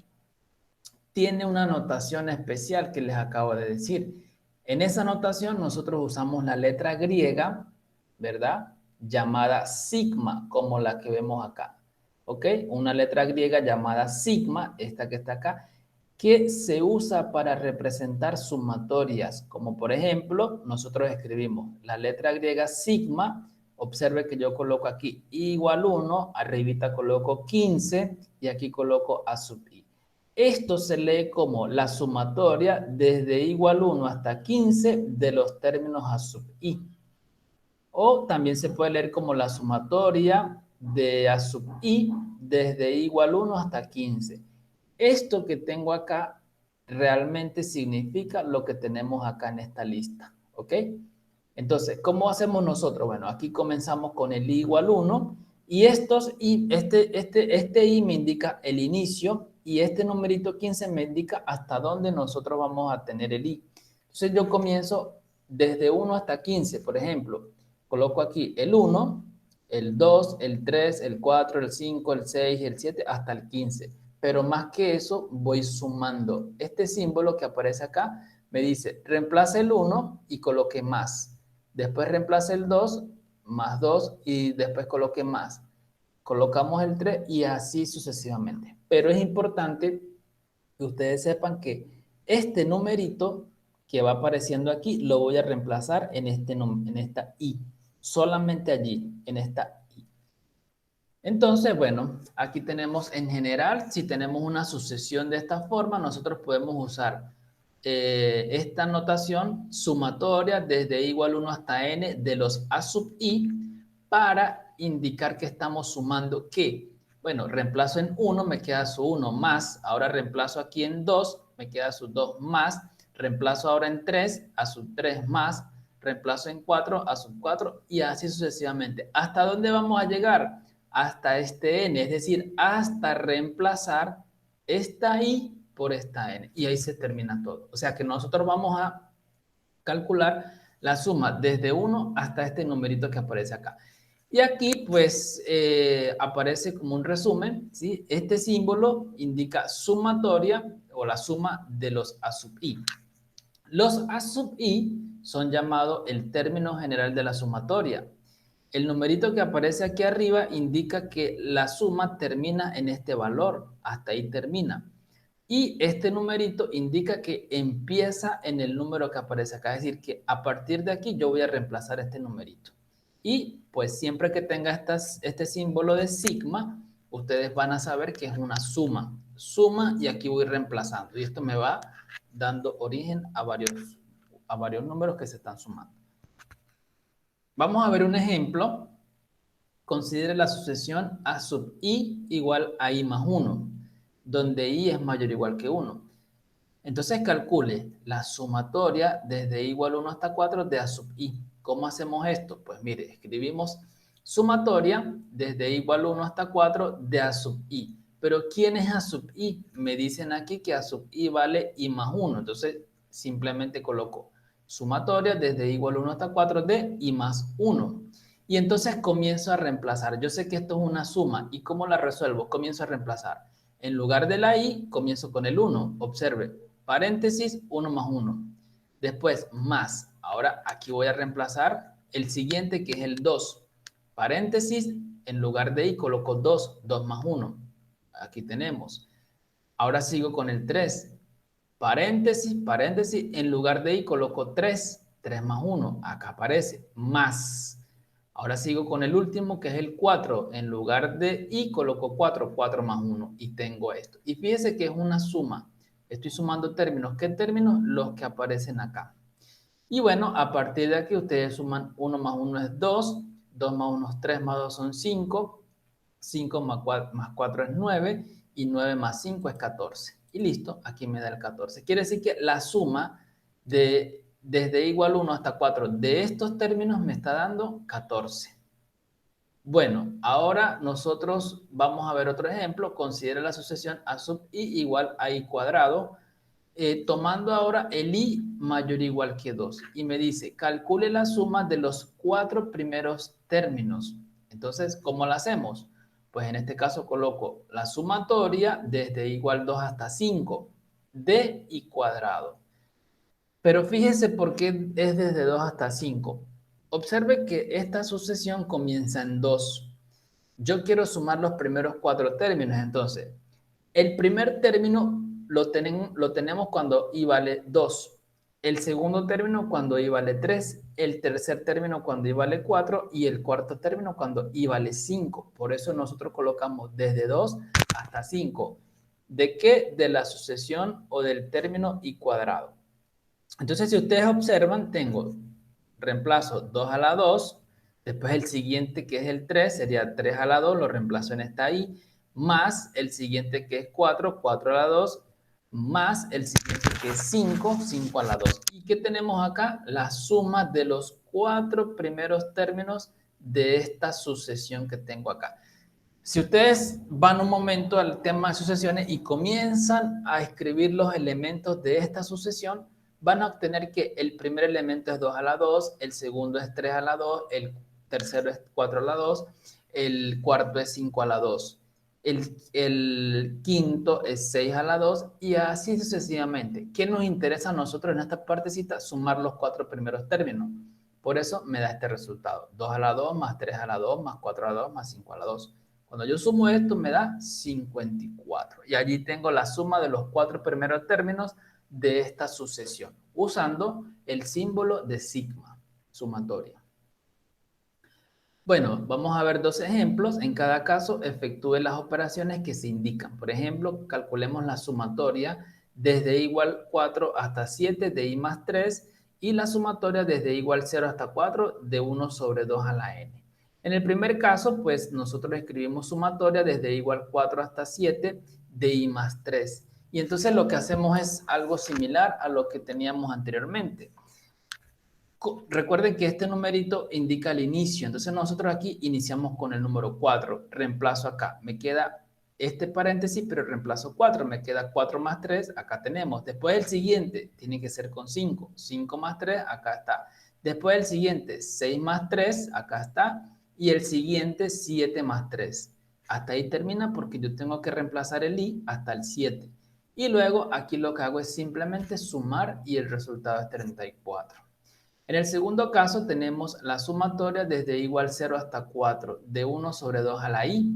tiene una notación especial que les acabo de decir. En esa notación nosotros usamos la letra griega, ¿verdad? Llamada sigma, como la que vemos acá. ¿Ok? Una letra griega llamada sigma, esta que está acá, que se usa para representar sumatorias. Como por ejemplo, nosotros escribimos la letra griega sigma. Observe que yo coloco aquí igual 1, arribita coloco 15 y aquí coloco a sub i. Esto se lee como la sumatoria desde igual 1 hasta 15 de los términos a sub i. O también se puede leer como la sumatoria de a sub i desde igual 1 hasta 15. Esto que tengo acá realmente significa lo que tenemos acá en esta lista. ¿Ok? Entonces, ¿cómo hacemos nosotros? Bueno, aquí comenzamos con el i igual 1 y este i me indica el inicio y este numerito 15 me indica hasta dónde nosotros vamos a tener el i. Entonces yo comienzo desde 1 hasta 15, por ejemplo. Coloco aquí el 1, el 2, el 3, el 4, el 5, el 6, el 7, hasta el 15. Pero más que eso, voy sumando. Este símbolo que aparece acá me dice, reemplaza el 1 y coloque más. Después reemplaza el 2, más 2 y después coloque más. Colocamos el 3 y así sucesivamente. Pero es importante que ustedes sepan que este numerito que va apareciendo aquí lo voy a reemplazar en esta i. Solamente allí, en esta i. Entonces, bueno, aquí tenemos en general, si tenemos una sucesión de esta forma, nosotros podemos usar esta notación sumatoria desde igual 1 hasta n de los a sub i para indicar que estamos sumando ¿qué? Bueno, reemplazo en 1, me queda su 1 más, ahora reemplazo aquí en 2, me queda su 2 más, reemplazo ahora en 3, a su 3 más, reemplazo en 4, a su 4 y así sucesivamente. ¿Hasta dónde vamos a llegar? Hasta este n, es decir, hasta reemplazar esta i por esta n. Y ahí se termina todo. O sea que nosotros vamos a calcular la suma desde 1 hasta este numerito que aparece acá. Y aquí pues aparece como un resumen, ¿sí? Este símbolo indica sumatoria o la suma de los a sub i. Los a sub i son llamados el término general de la sumatoria. El numerito que aparece aquí arriba indica que la suma termina en este valor, hasta ahí termina. Y este numerito indica que empieza en el número que aparece acá, es decir, que a partir de aquí yo voy a reemplazar este numerito. Y pues siempre que tenga este símbolo de sigma, ustedes van a saber que es una suma. Suma y aquí voy reemplazando. Y esto me va dando origen a varios números que se están sumando. Vamos a ver un ejemplo. Considere la sucesión a sub i igual a i más 1, donde i es mayor o igual que 1. Entonces calcule la sumatoria desde i igual 1 hasta 4 de a sub i. ¿Cómo hacemos esto? Pues mire, escribimos sumatoria desde i igual 1 hasta 4 de a sub i. Pero ¿quién es a sub i? Me dicen aquí que a sub i vale i más 1. Entonces simplemente coloco sumatoria desde i igual 1 hasta 4 de i más 1. Y entonces comienzo a reemplazar. Yo sé que esto es una suma. ¿Y cómo la resuelvo? Comienzo a reemplazar. En lugar de la i, comienzo con el 1. Observe, paréntesis, 1 más 1. Después, más. Ahora aquí voy a reemplazar el siguiente, que es el 2. Paréntesis, en lugar de i coloco 2, 2 más 1. Aquí tenemos. Ahora sigo con el 3. Paréntesis, paréntesis, en lugar de i coloco 3, 3 más 1, acá aparece, más. Ahora sigo con el último, que es el 4, en lugar de i coloco 4, 4 más 1, y tengo esto. Y fíjese que es una suma, estoy sumando términos. ¿Qué términos? Los que aparecen acá. Y bueno, a partir de aquí ustedes suman 1 más 1 es 2, 2 más 1 es 3, más 2 son 5, 5 más 4 es 9 y 9 más 5 es 14. Y listo, aquí me da el 14. Quiere decir que la suma desde igual 1 hasta 4 de estos términos me está dando 14. Bueno, ahora nosotros vamos a ver otro ejemplo. Considera la sucesión a sub i igual a i cuadrado. Tomando ahora el i mayor o igual que 2 y me dice, calcule la suma de los 4 primeros términos. Entonces, ¿cómo la hacemos? Pues en este caso coloco la sumatoria desde igual 2 hasta 5 de i cuadrado. Pero fíjese por qué es desde 2 hasta 5. Observe que esta sucesión comienza en 2. Yo quiero sumar los primeros 4 términos, entonces el primer término lo tenemos cuando i vale 2. El segundo término cuando i vale 3. El tercer término cuando i vale 4. Y el cuarto término cuando i vale 5. Por eso nosotros colocamos desde 2 hasta 5. ¿De qué? De la sucesión o del término i cuadrado. Entonces, si ustedes observan, tengo reemplazo 2 a la 2. Después el siguiente, que es el 3, sería 3 a la 2, lo reemplazo en esta i, más el siguiente, que es 4, 4 a la 2, más el siguiente, que es 5, 5 a la 2. ¿Y qué tenemos acá? La suma de los 4 primeros términos de esta sucesión que tengo acá. Si ustedes van un momento al tema de sucesiones y comienzan a escribir los elementos de esta sucesión, van a obtener que el primer elemento es 2 a la 2, el segundo es 3 a la 2, el tercero es 4 a la 2, el cuarto es 5 a la 2, el quinto es 6 a la 2 y así sucesivamente. ¿Qué nos interesa a nosotros en esta partecita? Sumar los 4 primeros términos. Por eso me da este resultado. 2 a la 2 más 3 a la 2 más 4 a la 2 más 5 a la 2. Cuando yo sumo esto me da 54. Y allí tengo la suma de los 4 primeros términos de esta sucesión, usando el símbolo de sigma, sumatoria. Bueno, vamos a ver 2 ejemplos. En cada caso, efectúe las operaciones que se indican. Por ejemplo, calculemos la sumatoria desde igual 4 hasta 7 de i más 3 y la sumatoria desde igual 0 hasta 4 de 1 sobre 2 a la n. En el primer caso, pues nosotros escribimos sumatoria desde igual 4 hasta 7 de i más 3. Y entonces lo que hacemos es algo similar a lo que teníamos anteriormente. Recuerden que este numerito indica el inicio. Entonces nosotros aquí iniciamos con el número 4. Reemplazo acá. Me queda este paréntesis, pero reemplazo 4. Me queda 4 más 3. Acá tenemos. Después el siguiente tiene que ser con 5. 5 más 3. Acá está. Después el siguiente 6 más 3. Acá está. Y el siguiente 7 más 3. Hasta ahí termina porque yo tengo que reemplazar el i hasta el 7. Y luego aquí lo que hago es simplemente sumar y el resultado es 34. En el segundo caso tenemos la sumatoria desde igual 0 hasta 4 de 1 sobre 2 a la i.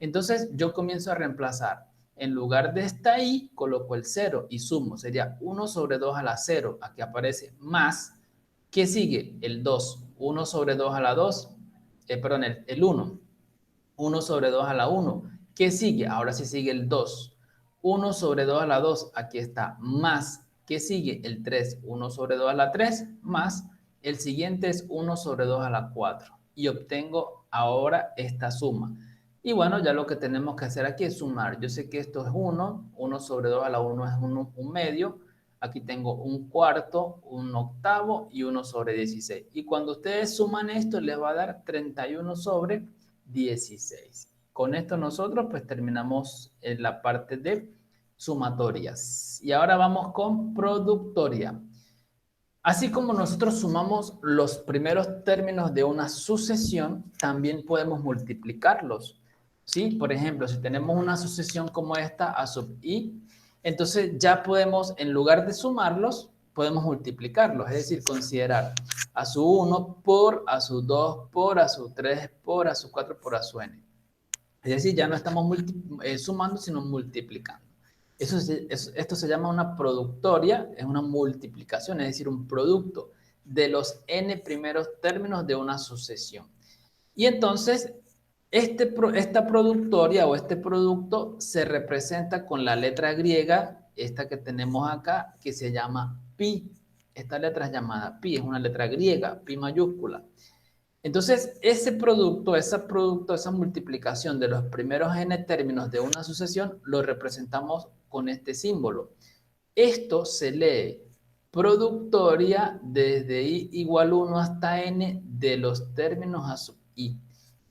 Entonces yo comienzo a reemplazar. En lugar de esta i coloco el 0 y sumo. Sería 1 sobre 2 a la 0. Aquí aparece más. ¿Qué sigue? El 2. 1 sobre 2 a la 2. Perdón, el 1. 1 sobre 2 a la 1. ¿Qué sigue? Ahora sí sigue el 2. 1 sobre 2 a la 2. Aquí está. Más. ¿Qué sigue? El 3, 1 sobre 2 a la 3, más el siguiente es 1 sobre 2 a la 4. Y obtengo ahora esta suma. Y bueno, ya lo que tenemos que hacer aquí es sumar. Yo sé que esto es 1, 1 sobre 2 a la 1 es un medio. Aquí tengo un cuarto, un octavo y 1 sobre 16. Y cuando ustedes suman esto, les va a dar 31 sobre 16. Con esto nosotros pues terminamos en la parte de sumatorias. Y ahora vamos con productoria. Así como nosotros sumamos los primeros términos de una sucesión, también podemos multiplicarlos. ¿Sí? Por ejemplo, si tenemos una sucesión como esta, a sub i, entonces ya podemos, en lugar de sumarlos, podemos multiplicarlos, es decir, considerar a su 1 por, a su 2 por, a su 3 por, a su 4 por, a su n. Es decir, ya no estamos sumando, sino multiplicando. Esto se llama una productoria, es una multiplicación, es decir, un producto de los n primeros términos de una sucesión. Y entonces, esta productoria o este producto se representa con la letra griega, esta que tenemos acá, que se llama pi. Esta letra es llamada pi, es una letra griega, pi mayúscula. Entonces, ese producto, esa multiplicación de los primeros n términos de una sucesión, lo representamos con este símbolo. Esto se lee productoria desde i igual 1 hasta n de los términos a sub i.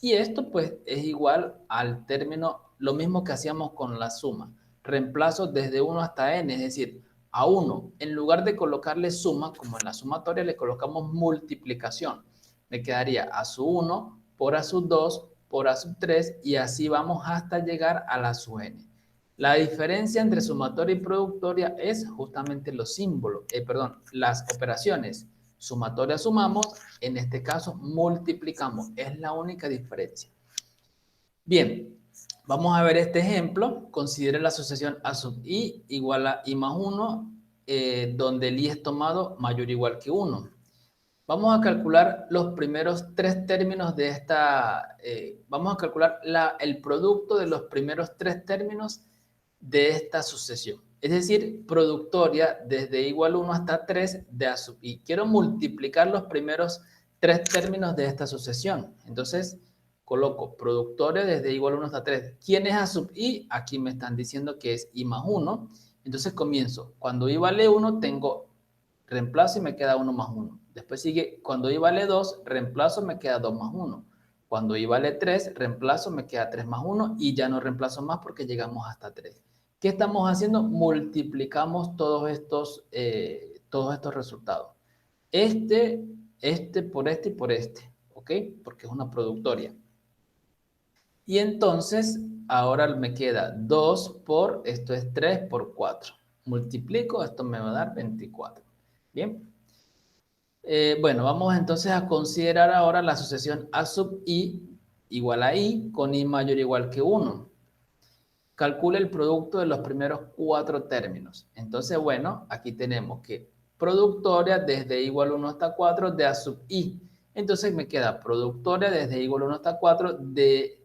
Y esto pues es igual al término, lo mismo que hacíamos con la suma. Reemplazo desde 1 hasta n, es decir, a 1, en lugar de colocarle suma, como en la sumatoria le colocamos multiplicación. Me quedaría a su 1 por a su 2 por a su 3 y así vamos hasta llegar a la sub n. La diferencia entre sumatoria y productoria es justamente los símbolos, las operaciones. Sumatoria sumamos, en este caso multiplicamos, es la única diferencia. Bien, vamos a ver este ejemplo. Considere la asociación a sub i igual a i más 1, donde el i es tomado mayor o igual que 1. Vamos a calcular los primeros 3 términos de esta, vamos a calcular el producto de los primeros 3 términos de esta sucesión. Es decir, productoria desde igual 1 hasta 3 de a sub i. Quiero multiplicar los primeros 3 términos de esta sucesión. Entonces, coloco productoria desde igual 1 hasta 3. ¿Quién es a sub i? Aquí me están diciendo que es i más 1. Entonces comienzo. Cuando i vale 1, reemplazo y me queda 1 más 1. Después sigue, cuando i vale 2, reemplazo, me queda 2 más 1. Cuando i vale 3, reemplazo, me queda 3 más 1 y ya no reemplazo más porque llegamos hasta 3. ¿Qué estamos haciendo? Multiplicamos todos estos resultados. Este por este y por este, ¿ok? Porque es una productoria. Y entonces, ahora me queda 2 por, esto es 3 por 4. Multiplico, esto me va a dar 24. Bien. Bueno, vamos entonces a considerar ahora la asociación a sub i igual a i con i mayor o igual que 1. Calcula el producto de los primeros 4 términos. Entonces, bueno, aquí tenemos que productoria desde igual 1 hasta 4 de a sub i. Entonces me queda productoria desde igual 1 hasta 4 de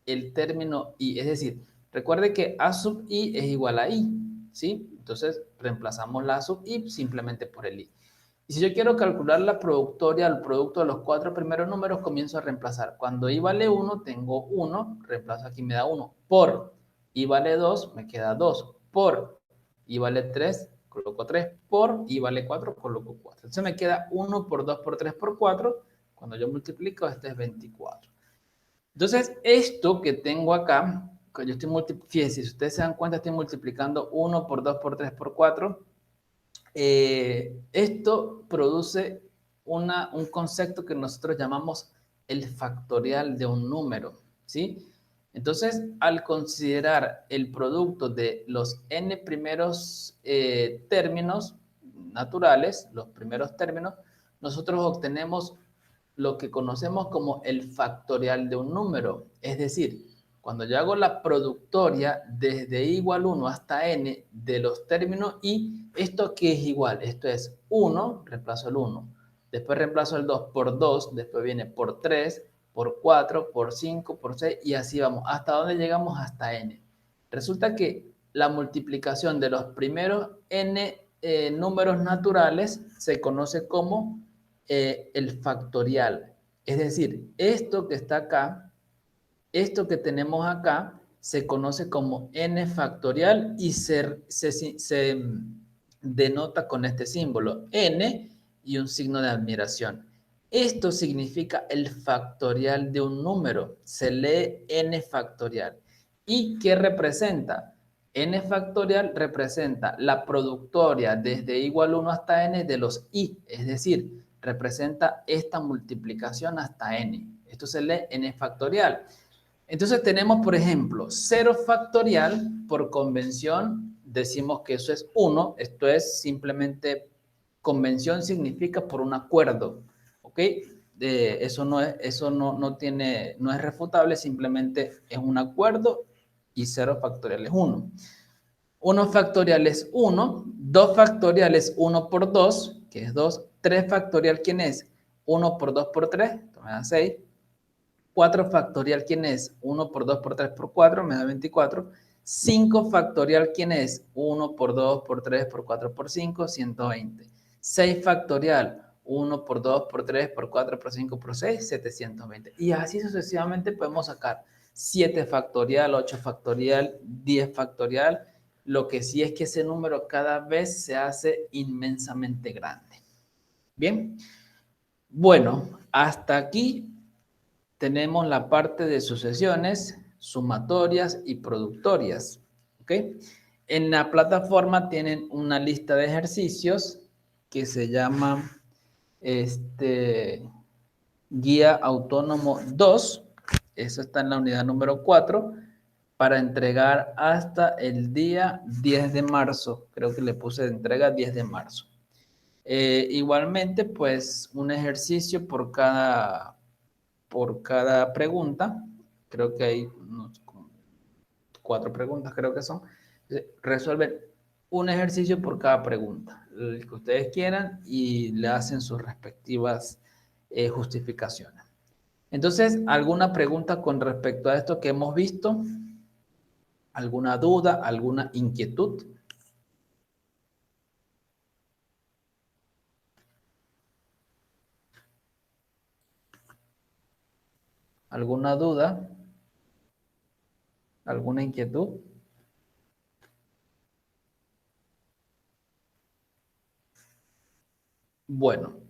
el término i. Es decir, recuerde que a sub i es igual a i, ¿sí? Entonces reemplazamos la a sub i simplemente por el i. Y si yo quiero calcular la productoria, el producto de los 4 primeros números, comienzo a reemplazar. Cuando i vale 1, tengo 1, reemplazo aquí, me da 1. Por i vale 2, me queda 2. Por i vale 3, coloco 3. Por i vale 4, coloco 4. Entonces me queda 1 por 2 por 3 por 4. Cuando yo multiplico, este es 24. Entonces, esto que tengo acá, que yo estoy fíjense, si ustedes se dan cuenta, estoy multiplicando 1 por 2 por 3 por 4. Esto produce un concepto que nosotros llamamos el factorial de un número, ¿sí? Entonces, al considerar el producto de los n primeros términos naturales, los primeros términos, nosotros obtenemos lo que conocemos como el factorial de un número. Es decir, cuando yo hago la productoria desde i igual 1 hasta n de los términos i, ¿esto aquí es igual? Esto es 1, reemplazo el 1. Después reemplazo el 2 por 2, después viene por 3, por 4, por 5, por 6 y así vamos. ¿Hasta dónde llegamos? Hasta n. Resulta que la multiplicación de los primeros n números naturales se conoce como el factorial. Es decir, esto que está acá, esto que tenemos acá, se conoce como n factorial y se denota con este símbolo, n y un signo de admiración. Esto significa el factorial de un número. Se lee n factorial. ¿Y qué representa? N factorial representa la productoria desde igual 1 hasta n de los i, es decir, representa esta multiplicación hasta n. Esto se lee n factorial. Entonces tenemos, por ejemplo, 0 factorial, por convención, decimos que eso es 1. Esto es simplemente Convención significa por un acuerdo, ¿ok? Eso no es refutable, simplemente es un acuerdo y 0 factorial es 1. 1 factorial es 1, 2 factorial es 1 por 2, que es 2, 3 factorial, ¿quién es? 1 por 2 por 3, me da 6. 4 factorial, ¿quién es? 1 por 2 por 3 por 4, me da 24. 5 factorial, ¿quién es? 1 por 2 por 3 por 4 por 5, 120. 6 factorial, 1 por 2 por 3 por 4 por 5 por 6, 720. Y así sucesivamente podemos sacar 7 factorial, 8 factorial, 10 factorial. Lo que sí es que ese número cada vez se hace inmensamente grande. Bien, bueno, hasta aquí tenemos la parte de sucesiones, sumatorias y productorias. ¿Ok? En la plataforma tienen una lista de ejercicios que se llama Guía Autónomo 2. Eso está en la unidad número 4 para entregar hasta el día 10 de marzo. Creo que le puse de entrega 10 de marzo. Igualmente, pues un ejercicio por cada pregunta. Creo que hay unos 4 preguntas, creo que son. Resuelven un ejercicio por cada pregunta, el que ustedes quieran, y le hacen sus respectivas justificaciones. Entonces, ¿alguna pregunta con respecto a esto que hemos visto? ¿Alguna duda? ¿Alguna inquietud? ¿Alguna duda? ¿Alguna inquietud? Bueno,